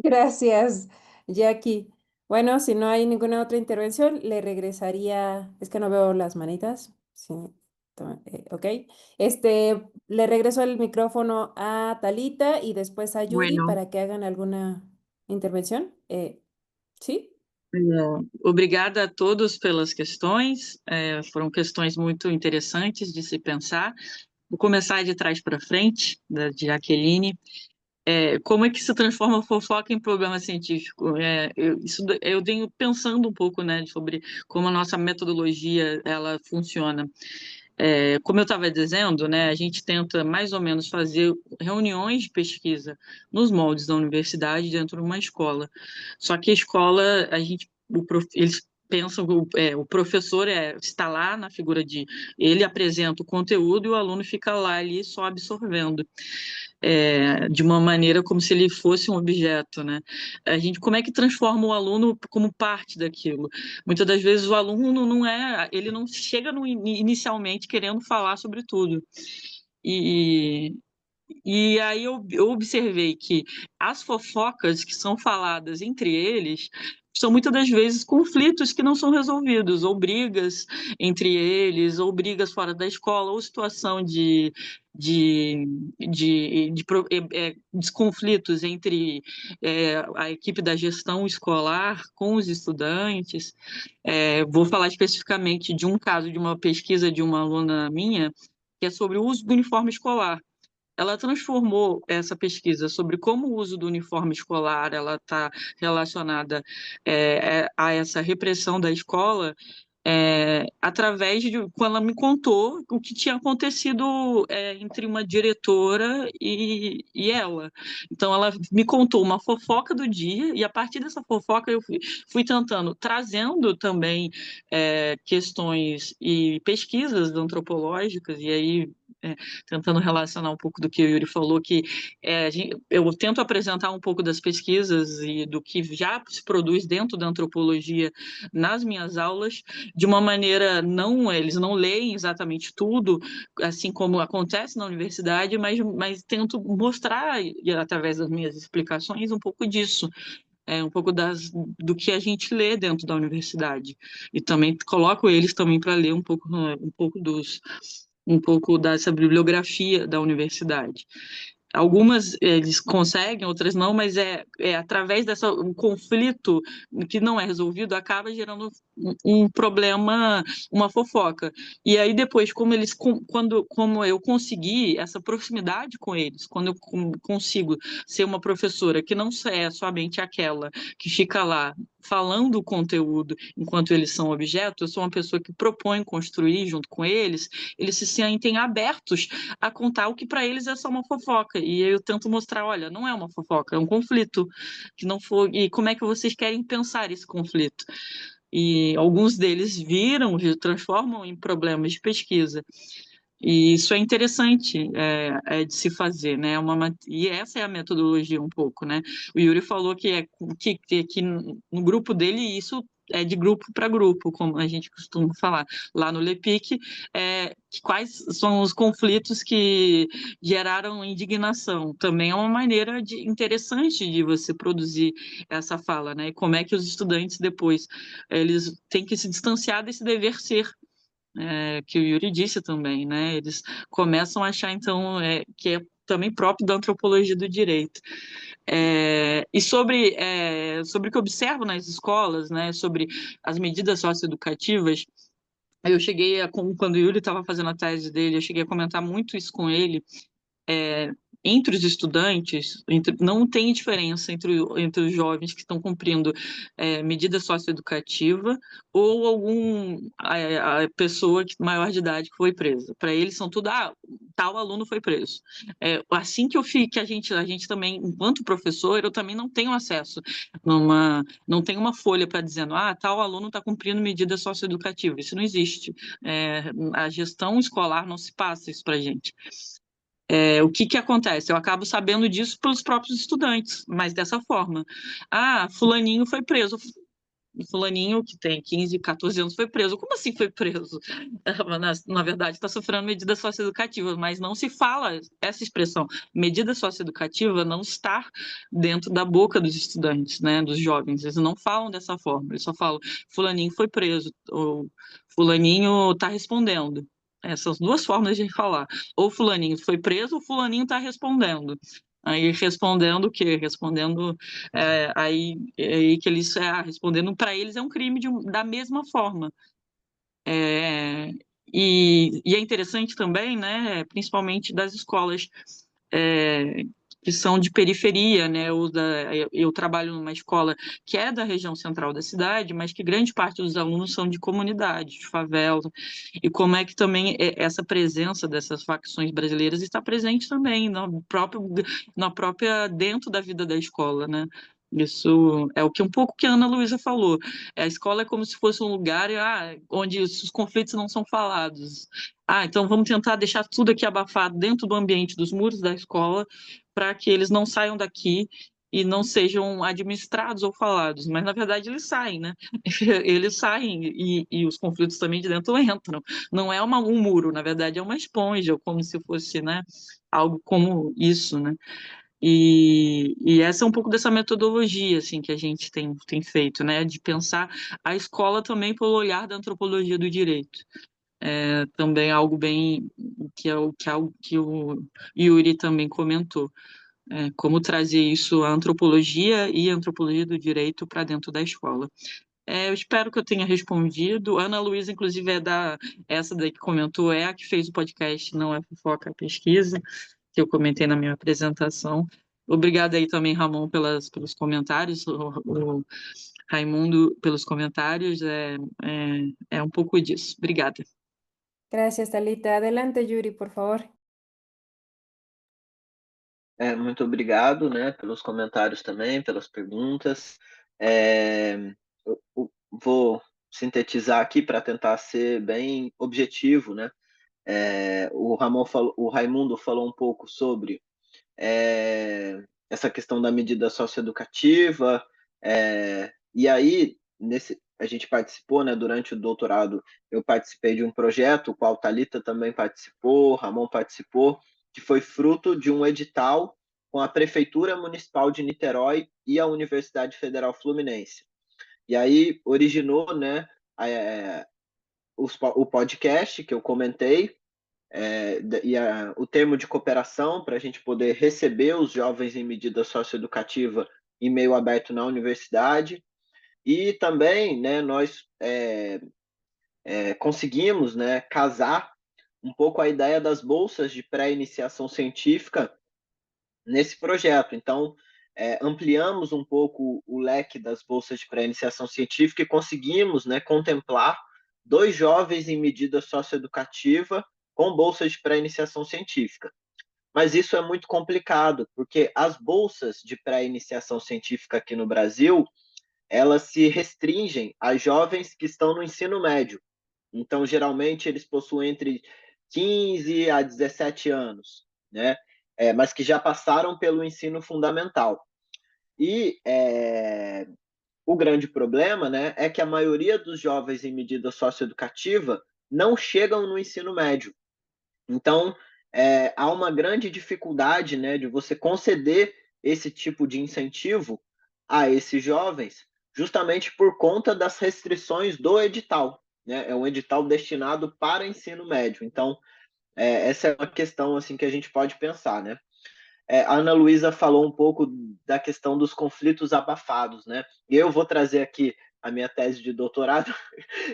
Gracias, Jackie. Bueno, si no hay ninguna otra intervención, le regresaría, es que no veo las manitas. Sí, ok. Le regreso el micrófono a Talita y después a Yuri Bueno, para que hagan alguna intervención. ¿Sí? obrigada a todos pelas questões, foram questões muito interessantes de se pensar. Vou começar de trás para frente, da Jaqueline. Como é que se transforma a fofoca em problema científico? Eu venho pensando um pouco, né, sobre como a nossa metodologia ela funciona. Como eu estava dizendo, né, a gente tenta mais ou menos fazer reuniões de pesquisa nos moldes da universidade dentro de uma escola. Só que a escola, eles pensam que o professor está lá na figura de ele apresenta o conteúdo e o aluno fica lá ali só absorvendo. De uma maneira como se ele fosse um objeto, né? Como é que transforma o aluno como parte daquilo? Muitas das vezes o aluno ele não chega inicialmente querendo falar sobre tudo. E aí eu observei que as fofocas que são faladas entre eles são muitas das vezes conflitos que não são resolvidos, ou brigas entre eles, ou brigas fora da escola, ou situação de conflitos entre a equipe da gestão escolar com os estudantes. Vou falar especificamente de um caso de uma pesquisa de uma aluna minha, que é sobre o uso do uniforme escolar. Ela transformou essa pesquisa sobre como o uso do uniforme escolar ela está relacionada a essa repressão da escola, através de quando ela me contou o que tinha acontecido entre uma diretora e ela. Então, ela me contou uma fofoca do dia, e a partir dessa fofoca eu fui tentando, trazendo também questões e pesquisas antropológicas, e aí tentando relacionar um pouco do que o Yuri falou, que eu tento apresentar um pouco das pesquisas e do que já se produz dentro da antropologia nas minhas aulas, de uma maneira, eles não leem exatamente tudo, assim como acontece na universidade, mas tento mostrar, através das minhas explicações, um pouco disso. Um pouco do que a gente lê dentro da universidade. E também coloco eles também para ler um pouco dessa bibliografia da universidade. Algumas eles conseguem, outras não, mas através desse conflito que não é resolvido, acaba gerando um problema, uma fofoca. E aí depois, como eu consegui essa proximidade com eles, quando eu consigo ser uma professora que não é somente aquela que fica lá falando o conteúdo enquanto eles são objetos, eu sou uma pessoa que propõe construir junto com eles se sentem abertos a contar o que para eles é só uma fofoca. E eu tento mostrar, olha, não é uma fofoca, é um conflito que não foi. E como é que vocês querem pensar esse conflito? E alguns deles transformam em problemas de pesquisa. E isso é interessante de se fazer, né? E essa é a metodologia um pouco, né? O Yuri falou que no grupo dele isso é de grupo para grupo, como a gente costuma falar. Lá no LEPIC, quais são os conflitos que geraram indignação? Também é uma maneira interessante de você produzir essa fala, né? E como é que os estudantes depois eles têm que se distanciar desse dever ser, que o Yuri disse também, né? Eles começam a achar, então, que é também próprio da antropologia do direito. E sobre o que eu observo nas escolas, né, sobre as medidas socioeducativas, eu cheguei quando o Yuri estava fazendo a tese dele, eu cheguei a comentar muito isso com ele, entre os estudantes, não tem diferença entre os jovens que estão cumprindo medida socioeducativa ou a pessoa maior de idade que foi presa. Para eles são tudo, tal aluno foi preso. Assim que a gente também, enquanto professor, eu também não tenho acesso, não tenho uma folha para dizendo, tal aluno está cumprindo medida socioeducativa. Isso não existe. A gestão escolar não se passa isso para a gente. O que acontece? Eu acabo sabendo disso pelos próprios estudantes, mas dessa forma. Fulaninho foi preso. Fulaninho, que tem 15, 14 anos, foi preso. Como assim foi preso? Na verdade, está sofrendo medida socioeducativa, mas não se fala essa expressão. Medida socioeducativa não está dentro da boca dos estudantes, né, dos jovens. Eles não falam dessa forma. Eles só falam, fulaninho foi preso, ou fulaninho está respondendo. Essas duas formas de falar. Ou fulaninho foi preso, ou fulaninho está respondendo. Aí respondendo o quê? Respondendo aí que eles respondendo para eles é um crime da mesma forma. E é interessante também, né, principalmente das escolas que são de periferia, né? Eu trabalho numa escola que é da região central da cidade, mas que grande parte dos alunos são de comunidade, de favela, e como é que também essa presença dessas facções brasileiras está presente também na própria dentro da vida da escola, né? Isso é um pouco que a Ana Luísa falou. A escola é como se fosse um lugar onde os conflitos não são falados. Então vamos tentar deixar tudo aqui abafado dentro do ambiente dos muros da escola para que eles não saiam daqui e não sejam administrados ou falados. Mas, na verdade, eles saem, né? Eles saem e os conflitos também de dentro entram. Não é um muro, na verdade, é uma esponja, como se fosse, né, algo como isso, né? E essa é um pouco dessa metodologia assim, que a gente tem feito, né? De pensar a escola também pelo olhar da antropologia do direito. Também algo bem algo que o Yuri também comentou. Como trazer isso, a antropologia e a antropologia do direito para dentro da escola. Eu espero que eu tenha respondido. Ana Luísa, inclusive, essa daí que comentou, é a que fez o podcast Não é Fofoca, é Pesquisa, que eu comentei na minha apresentação. Obrigada aí também, Ramon, pelos comentários, o Raimundo pelos comentários. É um pouco disso. Obrigada. Gracias, Talita. Adelante, Yuri, por favor. Muito obrigado, né, pelos comentários também, pelas perguntas. Eu vou sintetizar aqui para tentar ser bem objetivo, né? O Raimundo falou um pouco sobre essa questão da medida socioeducativa, e aí a gente participou, né, durante o doutorado, eu participei de um projeto, o qual Thalita também participou, Ramon participou, que foi fruto de um edital com a Prefeitura Municipal de Niterói e a Universidade Federal Fluminense. E aí originou, né, o podcast que eu comentei, o termo de cooperação para a gente poder receber os jovens em medida socioeducativa em meio aberto na universidade. E também, né, nós conseguimos, né, casar um pouco a ideia das bolsas de pré-iniciação científica nesse projeto. Então, ampliamos um pouco o leque das bolsas de pré-iniciação científica e conseguimos, né, contemplar 2 jovens em medida socioeducativa com bolsas de pré-iniciação científica. Mas isso é muito complicado, porque as bolsas de pré-iniciação científica aqui no Brasil, elas se restringem a jovens que estão no ensino médio. Então, geralmente, eles possuem entre 15 a 17 anos, né? Mas que já passaram pelo ensino fundamental. E o grande problema, né, é que a maioria dos jovens em medida socioeducativa não chegam no ensino médio. Então, há uma grande dificuldade, né, de você conceder esse tipo de incentivo a esses jovens, justamente por conta das restrições do edital, né? É um edital destinado para ensino médio. Então, essa é uma questão assim que a gente pode pensar, né? A Ana Luísa falou um pouco da questão dos conflitos abafados, né? E eu vou trazer aqui a minha tese de doutorado,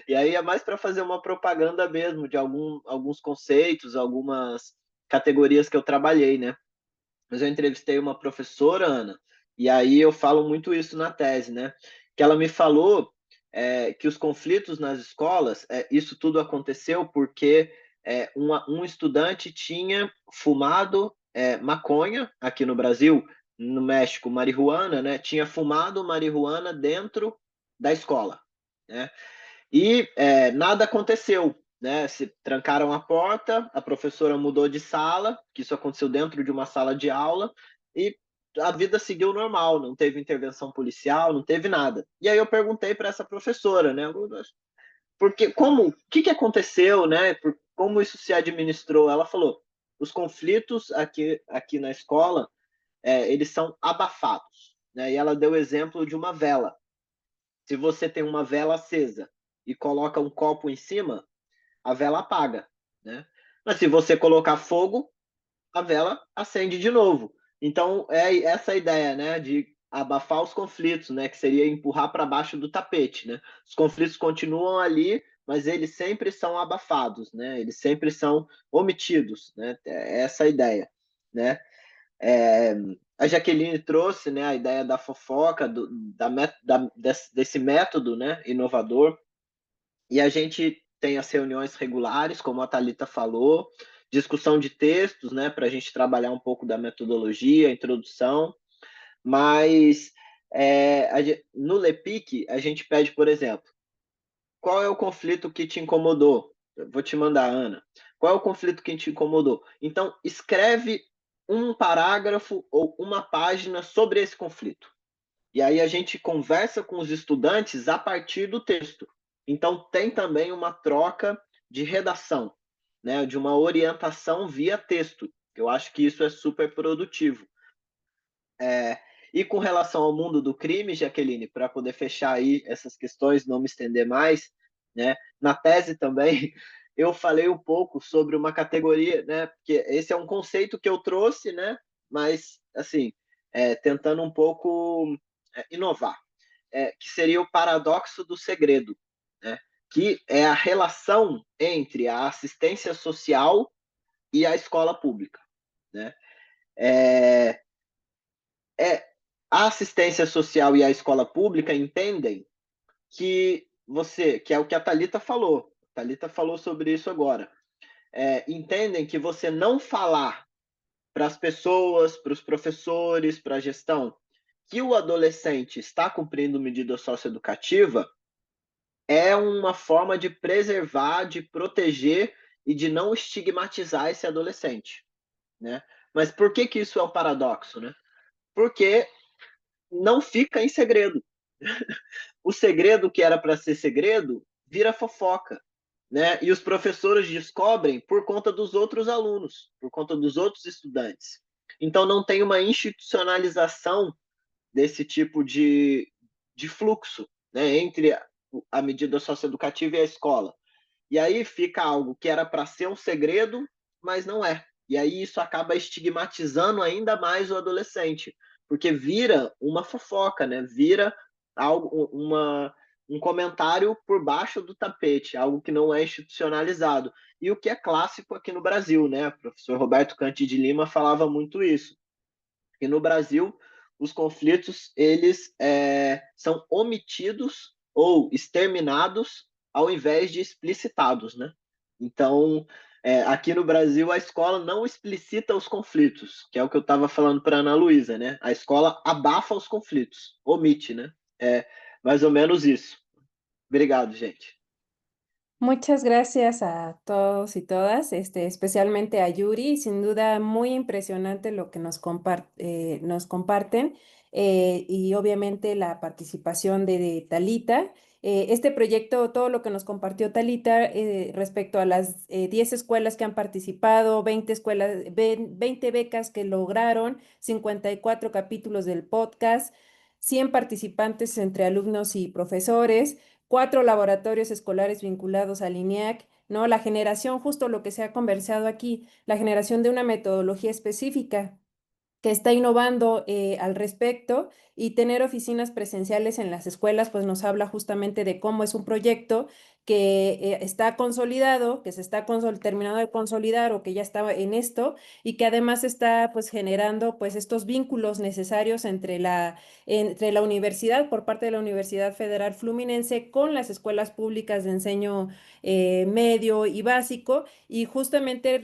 e aí é mais para fazer uma propaganda mesmo de alguns conceitos, algumas categorias que eu trabalhei, né? mas eu entrevistei uma professora, Ana, e aí eu falo muito isso na tese, né? Que ela me falou que os conflitos nas escolas, isso tudo aconteceu porque um estudante tinha fumado maconha aqui no Brasil, no México, marihuana, né? Tinha fumado marihuana dentro da escola, né? E nada aconteceu, né? Se trancaram a porta, a professora mudou de sala, que isso aconteceu dentro de uma sala de aula, e a vida seguiu normal, não teve intervenção policial, não teve nada. E aí eu perguntei para essa professora, né? Porque o que aconteceu, né? Como isso se administrou? Ela falou: os conflitos aqui na escola, eles são abafados, né? E ela deu o exemplo de uma vela. Se você tem uma vela acesa e coloca um copo em cima, a vela apaga, né? Mas se você colocar fogo, a vela acende de novo. Então é essa ideia, né, de abafar os conflitos, né, que seria empurrar para baixo do tapete, né? Os conflitos continuam ali, mas eles sempre são abafados, né? Eles sempre são omitidos, né? É essa a ideia, né? A Jaqueline trouxe, né, a ideia da fofoca, desse método, né, inovador, e a gente tem as reuniões regulares, como a Thalita falou, discussão de textos, né, para a gente trabalhar um pouco da metodologia, a introdução, mas no LEPIC a gente pede, por exemplo, qual é o conflito que te incomodou? Eu vou te mandar, Ana. Qual é o conflito que te incomodou? Então, escreve um parágrafo ou uma página sobre esse conflito. E aí a gente conversa com os estudantes a partir do texto. Então, tem também uma troca de redação, né? De uma orientação via texto. Eu acho que isso é super produtivo. E com relação ao mundo do crime, Jaqueline, para poder fechar aí essas questões, não me estender mais, né? Na tese também eu falei um pouco sobre uma categoria, né? Porque esse é um conceito que eu trouxe, né? Mas assim, tentando um pouco inovar, que seria o paradoxo do segredo, né? Que é a relação entre a assistência social e a escola pública, né? É, a assistência social e a escola pública entendem que é o que a Thalita falou. A Thalita falou sobre isso agora. Entendem que você não falar para as pessoas, para os professores, para a gestão, que o adolescente está cumprindo medida socioeducativa é uma forma de preservar, de proteger e de não estigmatizar esse adolescente, né? Mas por que isso é um paradoxo, né? Porque não fica em segredo. O segredo que era para ser segredo vira fofoca, né? E os professores descobrem por conta dos outros alunos, por conta dos outros estudantes. Então não tem uma institucionalização desse tipo de fluxo, né, entre a medida socioeducativa e a escola. E aí fica algo que era para ser um segredo, mas não é. E aí isso acaba estigmatizando ainda mais o adolescente, porque vira uma fofoca, né? Vira um comentário por baixo do tapete, algo que não é institucionalizado. E o que é clássico aqui no Brasil, né? O professor Roberto Canti de Lima falava muito isso. E no Brasil, os conflitos eles são omitidos ou exterminados ao invés de explicitados, né? Então, aqui no Brasil, a escola não explicita os conflitos, que é o que eu estava falando para a Ana Luísa, né? A escola abafa os conflitos, omite, né? É mais ou menos isso. Obrigado, gente. Muchas gracias a todos y todas, especialmente a Yuri. Sin duda, muy impresionante lo que nos comparten y obviamente la participación de Thalita. Este proyecto, todo lo que nos compartió Thalita respecto a las 10 escuelas que han participado, 20 escuelas, 20 becas que lograron, 54 capítulos del podcast, 100 participantes entre alumnos y profesores. 4 laboratorios escolares vinculados al INEAC, ¿no? La generación, justo lo que se ha conversado aquí, la generación de una metodología específica que está innovando al respecto, y tener oficinas presenciales en las escuelas, pues nos habla justamente de cómo es un proyecto que está consolidado, que se está terminando de consolidar o que ya estaba en esto, y que además está pues generando pues estos vínculos necesarios entre la universidad, por parte de la Universidad Federal Fluminense, con las escuelas públicas de enseño medio y básico, y justamente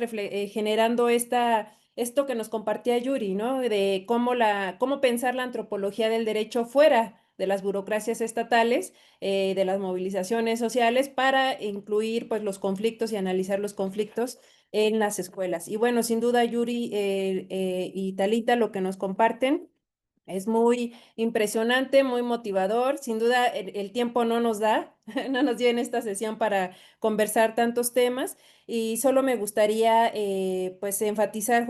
generando esto que nos compartía Yuri, ¿no? De cómo pensar la antropología del derecho fuera de las burocracias estatales, de las movilizaciones sociales, para incluir pues los conflictos y analizar los conflictos en las escuelas. Y bueno, sin duda Yuri y Talita, lo que nos comparten es muy impresionante, muy motivador. Sin duda, el tiempo no nos da, no nos dio en esta sesión para conversar tantos temas, y solo me gustaría pues enfatizar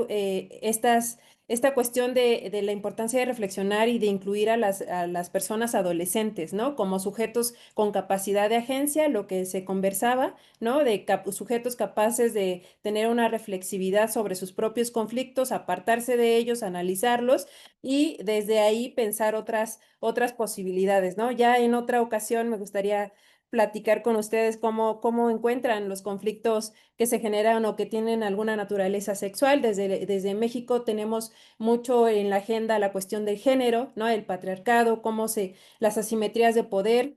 esta cuestión de la importancia de reflexionar y de incluir a las personas adolescentes, ¿no? Como sujetos con capacidad de agencia, lo que se conversaba, ¿no? De sujetos capaces de tener una reflexividad sobre sus propios conflictos, apartarse de ellos, analizarlos y desde ahí pensar otras posibilidades, ¿no? Ya en otra ocasión me gustaría platicar con ustedes cómo encuentran los conflictos que se generan o que tienen alguna naturaleza sexual. Desde México tenemos mucho en la agenda la cuestión del género, ¿no? El patriarcado, las asimetrías de poder,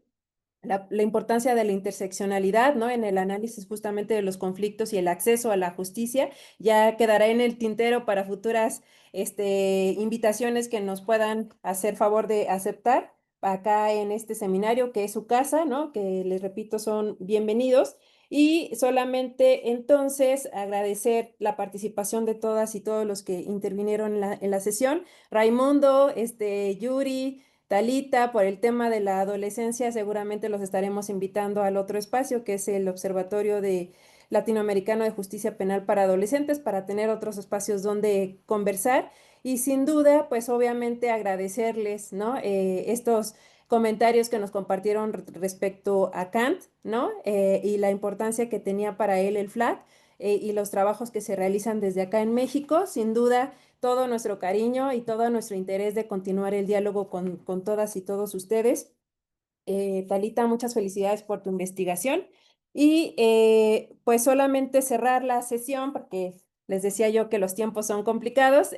la importancia de la interseccionalidad, ¿no? En el análisis justamente de los conflictos y el acceso a la justicia. Ya quedará en el tintero para futuras invitaciones que nos puedan hacer favor de aceptar acá en este seminario, que es su casa, ¿no? Que les repito, son bienvenidos. Y solamente entonces agradecer la participación de todas y todos los que intervinieron en la sesión. Raimundo, Yuri, Talita, por el tema de la adolescencia, seguramente los estaremos invitando al otro espacio, que es el Observatorio Latinoamericano de Justicia Penal para Adolescentes, para tener otros espacios donde conversar. Y sin duda, pues obviamente agradecerles, ¿no? Estos comentarios que nos compartieron respecto a Kant, ¿no? Y la importancia que tenía para él el FLAC, y los trabajos que se realizan desde acá en México. Sin duda, todo nuestro cariño y todo nuestro interés de continuar el diálogo con todas y todos ustedes. Talita, muchas felicidades por tu investigación. Y pues solamente cerrar la sesión, porque les decía yo que los tiempos son complicados,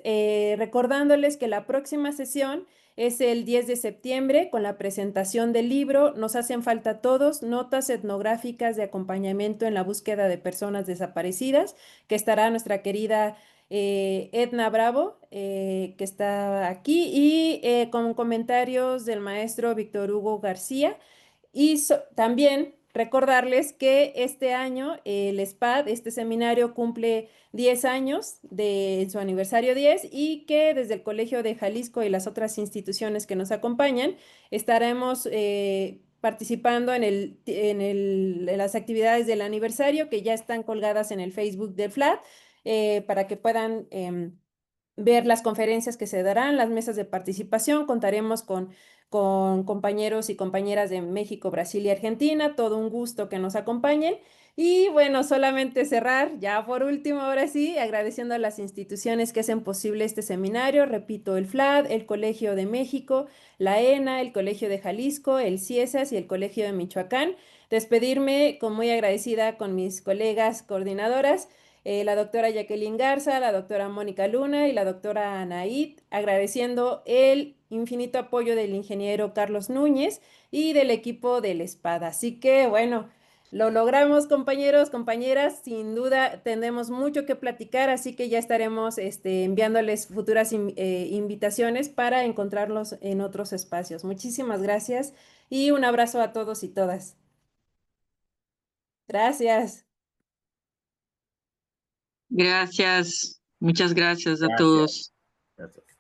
recordándoles que la próxima sesión es el 10 de septiembre con la presentación del libro Nos hacen falta todos, notas etnográficas de acompañamiento en la búsqueda de personas desaparecidas, que estará nuestra querida Edna Bravo, que está aquí, y con comentarios del maestro Víctor Hugo García. Y también recordarles que este año el SPAD, este seminario, cumple 10 años de su aniversario 10, y que desde el Colegio de Jalisco y las otras instituciones que nos acompañan estaremos participando en las actividades del aniversario, que ya están colgadas en el Facebook del FLAD, para que puedan ver las conferencias que se darán, las mesas de participación. Contaremos con compañeros y compañeras de México, Brasil y Argentina. Todo un gusto que nos acompañen. Y bueno, solamente cerrar, ya por último, ahora sí, agradeciendo a las instituciones que hacen posible este seminario. Repito, el FLAD, el Colegio de México, la ENA, el Colegio de Jalisco, el CIESAS y el Colegio de Michoacán. Despedirme con muy agradecida con mis colegas coordinadoras, la doctora Jacqueline Garza, la doctora Mónica Luna y la doctora Anaid, agradeciendo el infinito apoyo del ingeniero Carlos Núñez y del equipo del Espada. Así que bueno, lo logramos, compañeros, compañeras. Sin duda tendremos mucho que platicar, así que ya estaremos enviándoles futuras invitaciones para encontrarlos en otros espacios. Muchísimas gracias y un abrazo a todos y todas. Gracias. Gracias, muchas gracias a Gracias. todos. Gracias.